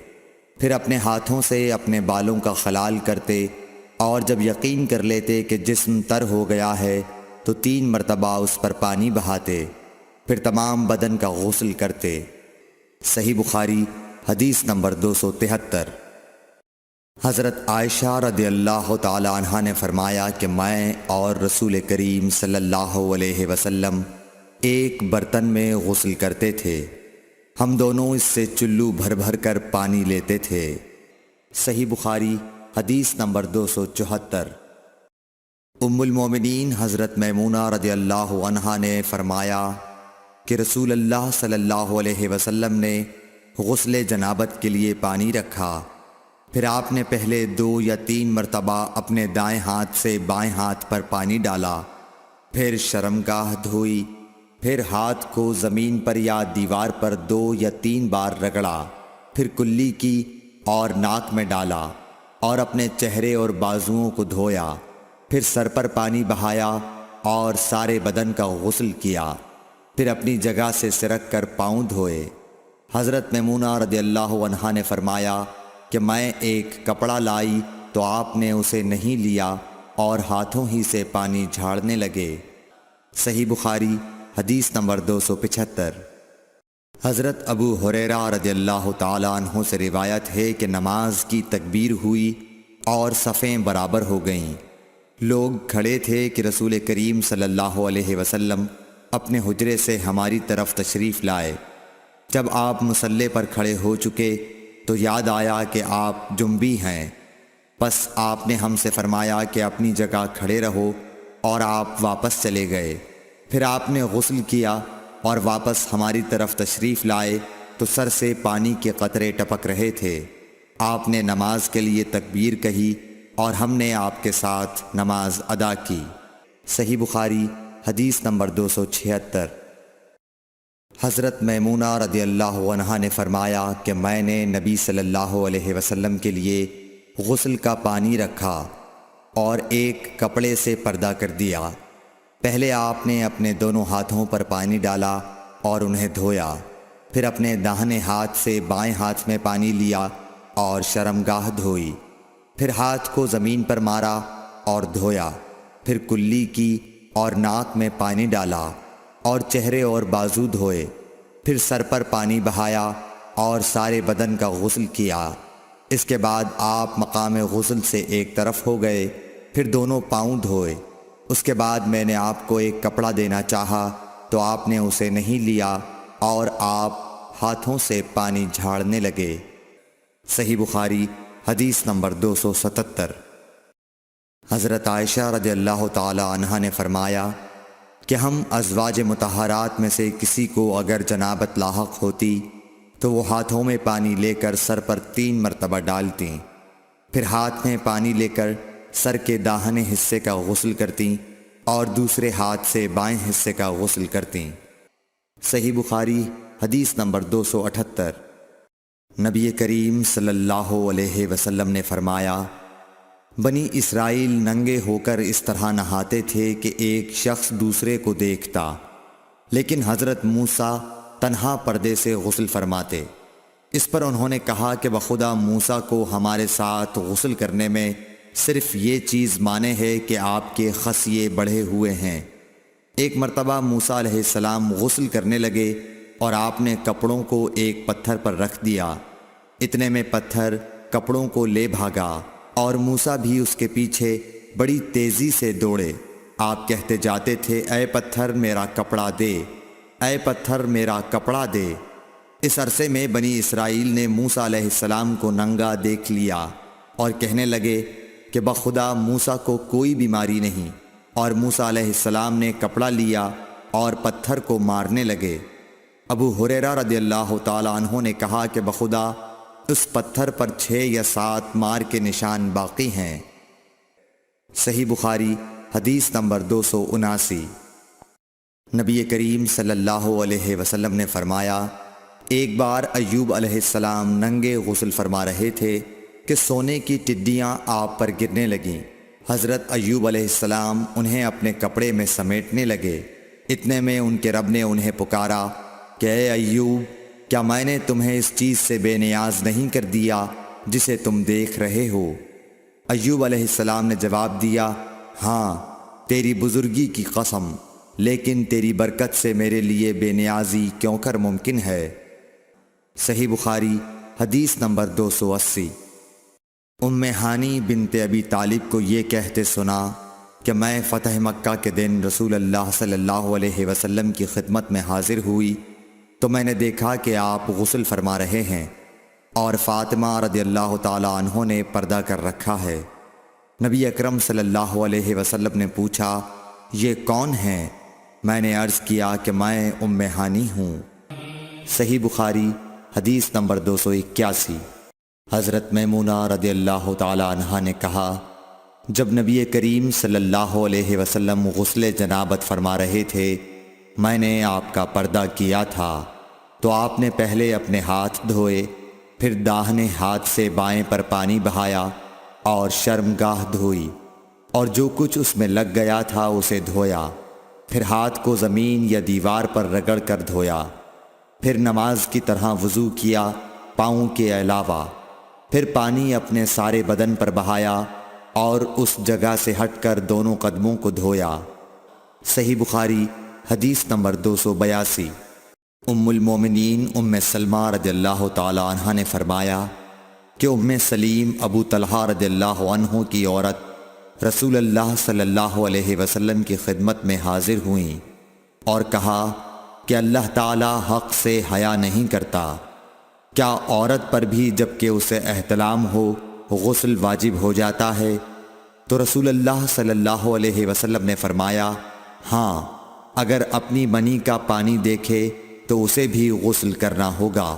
پھر اپنے ہاتھوں سے اپنے بالوں کا خلال کرتے، اور جب یقین کر لیتے کہ جسم تر ہو گیا ہے تو 3 مرتبہ اس پر پانی بہاتے، پھر تمام بدن کا غسل کرتے۔ صحیح بخاری حدیث نمبر 273۔ حضرت عائشہ رضی اللہ تعالی عنہا نے فرمایا کہ میں اور رسول کریم صلی اللہ علیہ وسلم ایک برتن میں غسل کرتے تھے، ہم دونوں اس سے چلو بھر بھر کر پانی لیتے تھے۔ صحیح بخاری حدیث نمبر 274۔ ام المومنین حضرت میمونہ رضی اللہ عنہا نے فرمایا کہ رسول اللہ صلی اللہ علیہ وسلم نے غسل جنابت کے لیے پانی رکھا، پھر آپ نے پہلے 2 یا 3 مرتبہ اپنے دائیں ہاتھ سے بائیں ہاتھ پر پانی ڈالا، پھر شرمگاہ دھوئی، پھر ہاتھ کو زمین پر یا دیوار پر 2 یا 3 بار رگڑا، پھر کلی کی اور ناک میں ڈالا اور اپنے چہرے اور بازوؤں کو دھویا، پھر سر پر پانی بہایا اور سارے بدن کا غسل کیا، پھر اپنی جگہ سے سرک کر پاؤں دھوئے۔ حضرت میمونہ رضی اللہ عنہا نے فرمایا کہ میں ایک کپڑا لائی تو آپ نے اسے نہیں لیا اور ہاتھوں ہی سے پانی جھاڑنے لگے۔ صحیح بخاری حدیث نمبر 275۔ حضرت ابو ہریرہ رضی اللہ تعالی عنہ سے روایت ہے کہ نماز کی تکبیر ہوئی اور صفیں برابر ہو گئیں، لوگ کھڑے تھے کہ رسول کریم صلی اللہ علیہ وسلم اپنے حجرے سے ہماری طرف تشریف لائے۔ جب آپ مصلی پر کھڑے ہو چکے تو یاد آیا کہ آپ جنبی ہیں، پس آپ نے ہم سے فرمایا کہ اپنی جگہ کھڑے رہو، اور آپ واپس چلے گئے۔ پھر آپ نے غسل کیا اور واپس ہماری طرف تشریف لائے تو سر سے پانی کے قطرے ٹپک رہے تھے۔ آپ نے نماز کے لیے تکبیر کہی اور ہم نے آپ کے ساتھ نماز ادا کی۔ صحیح بخاری حدیث نمبر 276۔ حضرت میمونہ رضی اللہ عنہا نے فرمایا کہ میں نے نبی صلی اللہ علیہ وسلم کے لیے غسل کا پانی رکھا اور ایک کپڑے سے پردہ کر دیا۔ پہلے آپ نے اپنے دونوں ہاتھوں پر پانی ڈالا اور انہیں دھویا، پھر اپنے داہنے ہاتھ سے بائیں ہاتھ میں پانی لیا اور شرمگاہ دھوئی، پھر ہاتھ کو زمین پر مارا اور دھویا، پھر کلی کی اور ناک میں پانی ڈالا اور چہرے اور بازو دھوئے، پھر سر پر پانی بہایا اور سارے بدن کا غسل کیا۔ اس کے بعد آپ مقام غسل سے ایک طرف ہو گئے، پھر دونوں پاؤں دھوئے۔ اس کے بعد میں نے آپ کو ایک کپڑا دینا چاہا تو آپ نے اسے نہیں لیا اور آپ ہاتھوں سے پانی جھاڑنے لگے۔ صحیح بخاری حدیث نمبر 277۔ حضرت عائشہ رضی اللہ تعالی عنہا نے فرمایا کہ ہم ازواج مطہرات میں سے کسی کو اگر جنابت لاحق ہوتی تو وہ ہاتھوں میں پانی لے کر سر پر 3 مرتبہ ڈالتیں، پھر ہاتھ میں پانی لے کر سر کے داہنے حصے کا غسل کرتیں اور دوسرے ہاتھ سے بائیں حصے کا غسل کرتیں۔ صحیح بخاری حدیث نمبر 278۔ نبی کریم صلی اللہ علیہ وسلم نے فرمایا، بنی اسرائیل ننگے ہو کر اس طرح نہاتے تھے کہ ایک شخص دوسرے کو دیکھتا، لیکن حضرت موسیٰ تنہا پردے سے غسل فرماتے۔ اس پر انہوں نے کہا کہ بخدا موسیٰ کو ہمارے ساتھ غسل کرنے میں صرف یہ چیز مانے ہے کہ آپ کے خصیے بڑھے ہوئے ہیں۔ ایک مرتبہ موسیٰ علیہ السلام غسل کرنے لگے اور آپ نے کپڑوں کو ایک پتھر پر رکھ دیا، اتنے میں پتھر کپڑوں کو لے بھاگا اور موسیٰ بھی اس کے پیچھے بڑی تیزی سے دوڑے۔ آپ کہتے جاتے تھے، اے پتھر میرا کپڑا دے، اے پتھر میرا کپڑا دے۔ اس عرصے میں بنی اسرائیل نے موسیٰ علیہ السلام کو ننگا دیکھ لیا اور کہنے لگے کہ بخدا موسیٰ کو کوئی بیماری نہیں، اور موسیٰ علیہ السلام نے کپڑا لیا اور پتھر کو مارنے لگے۔ ابو ہریرہ رضی اللہ تعالی عنہ نے کہا کہ بخدا اس پتھر پر 6 یا 7 مار کے نشان باقی ہیں۔ صحیح بخاری حدیث نمبر 279۔ نبی کریم صلی اللہ علیہ وسلم نے فرمایا، ایک بار ایوب علیہ السلام ننگے غسل فرما رہے تھے کہ سونے کی ٹڈیاں آپ پر گرنے لگیں۔ حضرت ایوب علیہ السلام انہیں اپنے کپڑے میں سمیٹنے لگے۔ اتنے میں ان کے رب نے انہیں پکارا کہ اے ایوب، کیا میں نے تمہیں اس چیز سے بے نیاز نہیں کر دیا جسے تم دیکھ رہے ہو؟ ایوب علیہ السلام نے جواب دیا، ہاں تیری بزرگی کی قسم، لیکن تیری برکت سے میرے لیے بے نیازی کیوں کر ممکن ہے۔ صحیح بخاری حدیث نمبر 280۔ ام ہانی بنت ابی طالب کو یہ کہتے سنا کہ میں فتح مکہ کے دن رسول اللہ صلی اللہ علیہ وسلم کی خدمت میں حاضر ہوئی تو میں نے دیکھا کہ آپ غسل فرما رہے ہیں اور فاطمہ رضی اللہ تعالی عنہ نے پردہ کر رکھا ہے۔ نبی اکرم صلی اللہ علیہ وسلم نے پوچھا، یہ کون ہیں؟ میں نے عرض کیا کہ میں ام ہانی ہوں۔ صحیح بخاری حدیث نمبر 281۔ حضرت میمونہ رضی اللہ تعالی عنہا نے کہا، جب نبی کریم صلی اللہ علیہ وسلم غسل جنابت فرما رہے تھے میں نے آپ کا پردہ کیا تھا تو آپ نے پہلے اپنے ہاتھ دھوئے، پھر داہنے ہاتھ سے بائیں پر پانی بہایا اور شرمگاہ دھوئی اور جو کچھ اس میں لگ گیا تھا اسے دھویا، پھر ہاتھ کو زمین یا دیوار پر رگڑ کر دھویا، پھر نماز کی طرح وضو کیا پاؤں کے علاوہ، پھر پانی اپنے سارے بدن پر بہایا اور اس جگہ سے ہٹ کر دونوں قدموں کو دھویا۔ صحیح بخاری حدیث نمبر 282۔ ام المومنین ام سلمہ رضی اللہ تعالی عنہ نے فرمایا کہ ام سلیم ابو طلحہ رضی اللہ عنہ کی عورت رسول اللہ صلی اللہ علیہ وسلم کی خدمت میں حاضر ہوئیں اور کہا کہ اللہ تعالی حق سے حیا نہیں کرتا، کیا عورت پر بھی جب کہ اسے احتلام ہو غسل واجب ہو جاتا ہے؟ تو رسول اللہ صلی اللہ علیہ وسلم نے فرمایا، ہاں اگر اپنی منی کا پانی دیکھے تو اسے بھی غسل کرنا ہوگا۔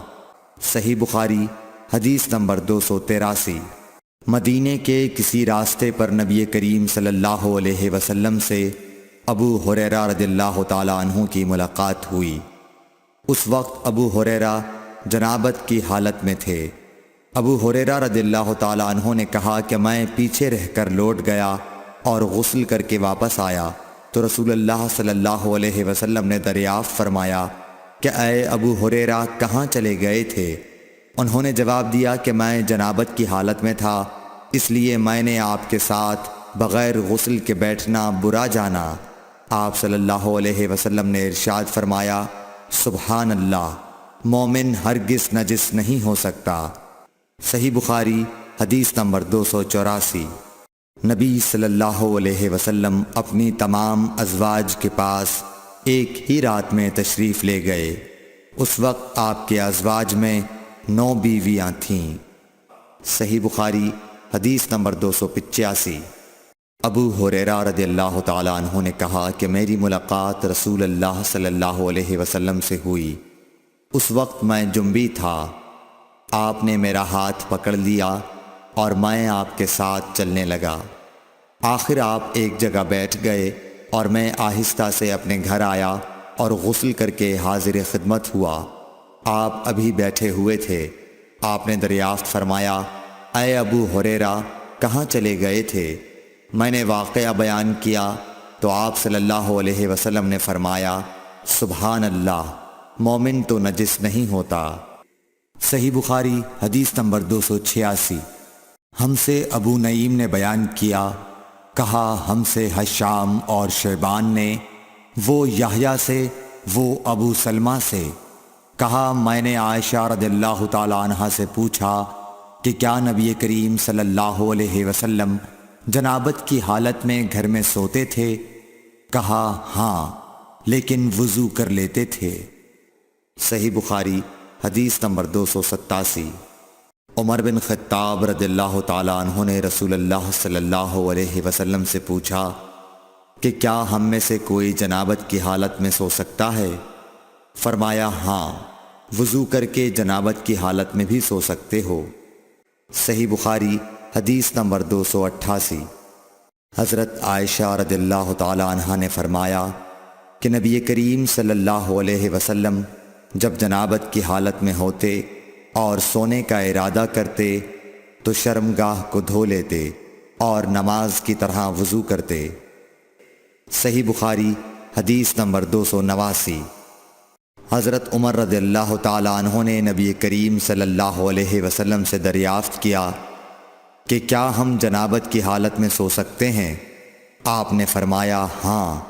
صحیح بخاری حدیث نمبر 283۔ مدینے کے کسی راستے پر نبی کریم صلی اللہ علیہ وسلم سے ابو ہریرہ رضی اللہ تعالی عنہ کی ملاقات ہوئی۔ اس وقت ابو ہریرہ جنابت کی حالت میں تھے۔ ابو ہریرہ رضی اللہ تعالی عنہ نے کہا کہ میں پیچھے رہ کر لوٹ گیا اور غسل کر کے واپس آیا تو رسول اللہ صلی اللہ علیہ وسلم نے دریافت فرمایا کہ اے ابو ہریرہ کہاں چلے گئے تھے؟ انہوں نے جواب دیا کہ میں جنابت کی حالت میں تھا، اس لیے میں نے آپ کے ساتھ بغیر غسل کے بیٹھنا برا جانا۔ آپ صلی اللہ علیہ وسلم نے ارشاد فرمایا، سبحان اللہ، مومن ہرگز نجس نہیں ہو سکتا۔ صحیح بخاری حدیث نمبر 284۔ نبی صلی اللہ علیہ وسلم اپنی تمام ازواج کے پاس ایک ہی رات میں تشریف لے گئے۔ اس وقت آپ کے ازواج میں 9 بیویاں تھیں۔ صحیح بخاری حدیث نمبر 285۔ ابو ہریرہ رضی اللہ تعالی عنہ نے کہا کہ میری ملاقات رسول اللہ صلی اللہ علیہ وسلم سے ہوئی۔ اس وقت میں جنبی تھا، آپ نے میرا ہاتھ پکڑ لیا اور میں آپ کے ساتھ چلنے لگا۔ آخر آپ ایک جگہ بیٹھ گئے اور میں آہستہ سے اپنے گھر آیا اور غسل کر کے حاضر خدمت ہوا۔ آپ ابھی بیٹھے ہوئے تھے۔ آپ نے دریافت فرمایا، اے ابو ہریرہ کہاں چلے گئے تھے؟ میں نے واقعہ بیان کیا تو آپ صلی اللہ علیہ وسلم نے فرمایا، سبحان اللہ، مومن تو نجس نہیں ہوتا۔ صحیح بخاری حدیث نمبر 286۔ ہم سے ابو نعیم نے بیان کیا، کہا ہم سے حشام اور شیبان نے، وہ یحییٰ سے، وہ ابو سلمہ سے۔ کہا میں نے عائشہ رضی اللہ تعالی عنہا سے پوچھا کہ کیا نبی کریم صلی اللہ علیہ وسلم جنابت کی حالت میں گھر میں سوتے تھے؟ کہا ہاں، لیکن وضو کر لیتے تھے۔ صحیح بخاری حدیث نمبر 287۔ عمر بن خطاب رضی اللہ تعالیٰ عنہ نے رسول اللہ صلی اللہ علیہ وسلم سے پوچھا کہ کیا ہم میں سے کوئی جنابت کی حالت میں سو سکتا ہے؟ فرمایا ہاں، وضو کر کے جنابت کی حالت میں بھی سو سکتے ہو۔ صحیح بخاری حدیث نمبر 288۔ حضرت عائشہ رضی اللہ تعالیٰ عنہ نے فرمایا کہ نبی کریم صلی اللہ علیہ وسلم جب جنابت کی حالت میں ہوتے اور سونے کا ارادہ کرتے تو شرمگاہ کو دھو لیتے اور نماز کی طرح وضو کرتے۔ صحیح بخاری حدیث نمبر 289۔ حضرت عمر رضی اللہ تعالیٰ عنہ نے نبی کریم صلی اللہ علیہ وسلم سے دریافت کیا کہ کیا ہم جنابت کی حالت میں سو سکتے ہیں؟ آپ نے فرمایا ہاں،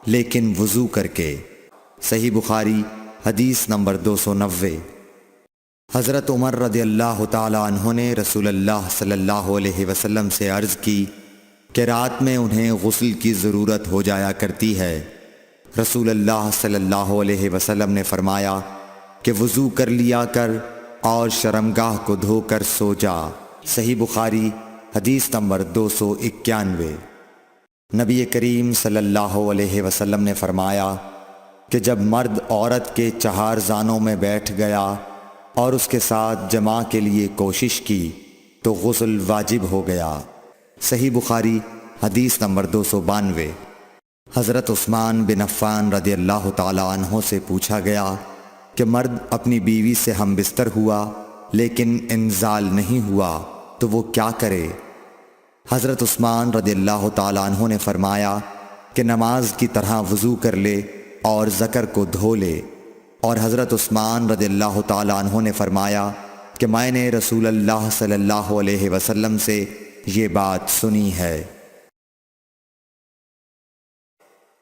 لیکن وضو کر کے۔ صحیح بخاری حدیث نمبر 290۔ حضرت عمر رضی اللہ تعالیٰ عنہ نے رسول اللہ صلی اللہ علیہ وسلم سے عرض کی کہ رات میں انہیں غسل کی ضرورت ہو جایا کرتی ہے۔ رسول اللہ صلی اللہ علیہ وسلم نے فرمایا کہ وضو کر لیا کر اور شرمگاہ کو دھو کر سو جا۔ صحیح بخاری حدیث نمبر 291۔ نبی کریم صلی اللہ علیہ وسلم نے فرمایا کہ جب مرد عورت کے چہار زانوں میں بیٹھ گیا اور اس کے ساتھ جماع کے لیے کوشش کی تو غسل واجب ہو گیا۔ صحیح بخاری حدیث نمبر 292۔ حضرت عثمان بن عفان رضی اللہ تعالیٰ عنہ سے پوچھا گیا کہ مرد اپنی بیوی سے ہم بستر ہوا لیکن انزال نہیں ہوا تو وہ کیا کرے؟ حضرت عثمان رضی اللہ تعالیٰ عنہ نے فرمایا کہ نماز کی طرح وضو کر لے اور ذکر کو دھو لے۔ اور حضرت عثمان رضی اللہ تعالیٰ عنہ نے فرمایا کہ میں نے رسول اللہ صلی اللہ علیہ وسلم سے یہ بات سنی ہے۔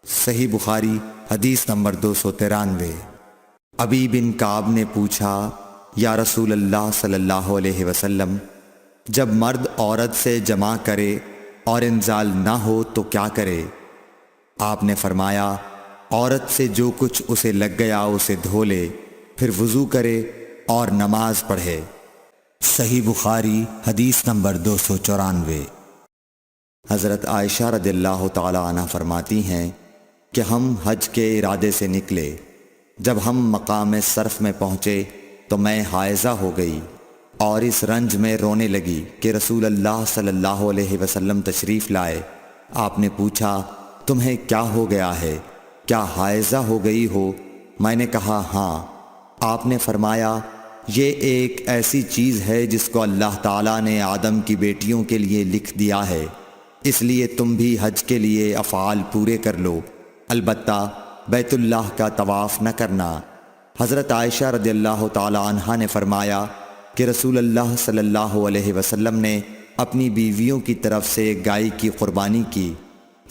صحیح بخاری حدیث نمبر 293۔ ابی بن کعب نے پوچھا یا رسول اللہ صلی اللہ علیہ وسلم، جب مرد عورت سے جماع کرے اور انزال نہ ہو تو کیا کرے؟ آپ نے فرمایا عورت سے جو کچھ اسے لگ گیا اسے دھو لے، پھر وضو کرے اور نماز پڑھے۔ صحیح بخاری حدیث نمبر 294۔ حضرت عائشہ رضی اللہ تعالی عنہ فرماتی ہیں کہ ہم حج کے ارادے سے نکلے، جب ہم مقام صرف میں پہنچے تو میں حائضہ ہو گئی اور اس رنج میں رونے لگی کہ رسول اللہ صلی اللہ علیہ وسلم تشریف لائے۔ آپ نے پوچھا تمہیں کیا ہو گیا ہے؟ کیا حائضہ ہو گئی ہو؟ میں نے کہا ہاں۔ آپ نے فرمایا یہ ایک ایسی چیز ہے جس کو اللہ تعالیٰ نے آدم کی بیٹیوں کے لیے لکھ دیا ہے، اس لیے تم بھی حج کے لیے افعال پورے کر لو، البتہ بیت اللہ کا طواف نہ کرنا۔ حضرت عائشہ رضی اللہ تعالی عنہا نے فرمایا کہ رسول اللہ صلی اللہ علیہ وسلم نے اپنی بیویوں کی طرف سے گائے کی قربانی کی۔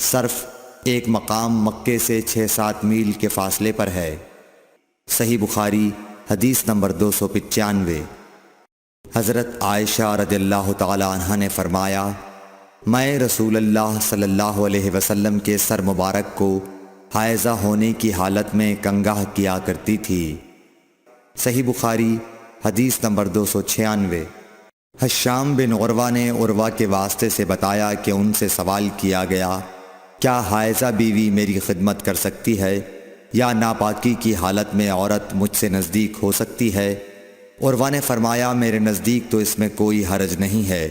صرف ایک مقام مکے سے 6-7 میل کے فاصلے پر ہے۔ صحیح بخاری حدیث نمبر 295۔ حضرت عائشہ رضی اللہ تعالی عنہا نے فرمایا میں رسول اللہ صلی اللہ علیہ وسلم کے سر مبارک کو حائضہ ہونے کی حالت میں کنگھا کیا کرتی تھی۔ صحیح بخاری حدیث نمبر 296۔ حشام بن عروہ نے عروہ کے واسطے سے بتایا کہ ان سے سوال کیا گیا کیا حائضہ بیوی میری خدمت کر سکتی ہے یا ناپاکی کی حالت میں عورت مجھ سے نزدیک ہو سکتی ہے؟ عروہ نے فرمایا میرے نزدیک تو اس میں کوئی حرج نہیں ہے،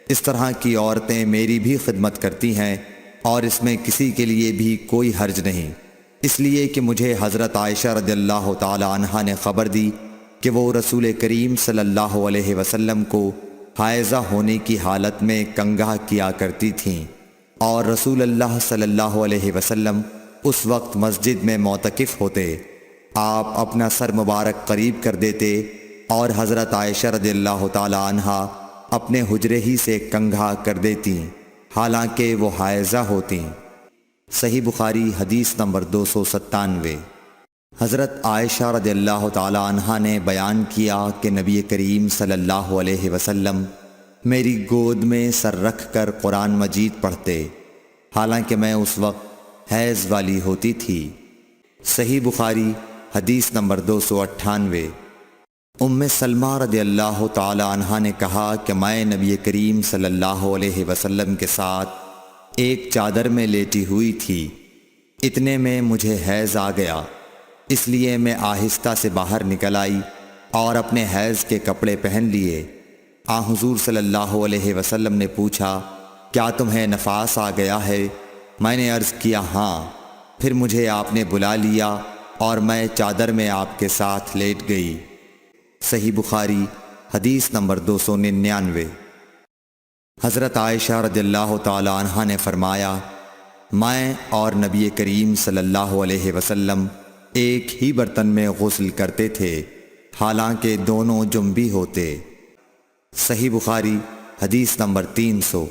اس طرح کی عورتیں میری بھی خدمت کرتی ہیں اور اس میں کسی کے لیے بھی کوئی حرج نہیں، اس لیے کہ مجھے حضرت عائشہ رضی اللہ تعالی عنہا نے خبر دی کہ وہ رسول کریم صلی اللہ علیہ وسلم کو حائضہ ہونے کی حالت میں کنگھا کیا کرتی تھیں، اور رسول اللہ صلی اللہ علیہ وسلم اس وقت مسجد میں معتکف ہوتے، آپ اپنا سر مبارک قریب کر دیتے اور حضرت عائشہ رضی اللہ تعالی عنہا اپنے حجرے ہی سے کنگھا کر دیتی حالانکہ وہ حائضہ ہوتی۔ صحیح بخاری حدیث نمبر 297۔ حضرت عائشہ رضی اللہ تعالی عنہا نے بیان کیا کہ نبی کریم صلی اللہ علیہ وسلم میری گود میں سر رکھ کر قرآن مجید پڑھتے حالانکہ میں اس وقت حیض والی ہوتی تھی۔ صحیح بخاری حدیث نمبر 298۔ سلمہ رضی اللہ تعالی عنہ نے کہا کہ میں نبی کریم صلی اللہ علیہ وسلم کے ساتھ ایک چادر میں لیٹی ہوئی تھی، اتنے میں مجھے حیض آ گیا، اس لیے میں آہستہ سے باہر نکل آئی اور اپنے حیض کے کپڑے پہن لیے۔ حضور صلی اللہ علیہ وسلم نے پوچھا، کیا تمہیں نفاس آ گیا ہے؟ میں نے عرض کیا ہاں۔ پھر مجھے آپ نے بلا لیا اور میں چادر میں آپ کے ساتھ لیٹ گئی۔ صحیح بخاری حدیث نمبر 299۔ حضرت عائشہ رضی اللہ تعالی عنہ نے فرمایا، میں اور نبی کریم صلی اللہ علیہ وسلم ایک ہی برتن میں غسل کرتے تھے، حالانکہ دونوں جنبی ہوتے۔ صحیح بخاری حدیث نمبر 300۔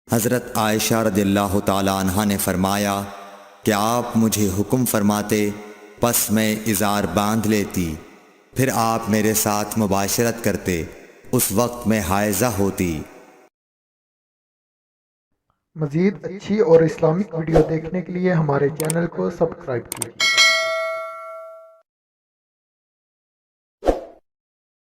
حضرت عائشہ رضی اللہ تعالی عنہ نے فرمایا کہ آپ مجھے حکم فرماتے، پس میں ازار باندھ لیتی، پھر آپ میرے ساتھ مباشرت کرتے، اس وقت میں حائضہ ہوتی۔ مزید اچھی اور اسلامک ویڈیو دیکھنے کے لیے ہمارے چینل کو سبسکرائب کیجیے۔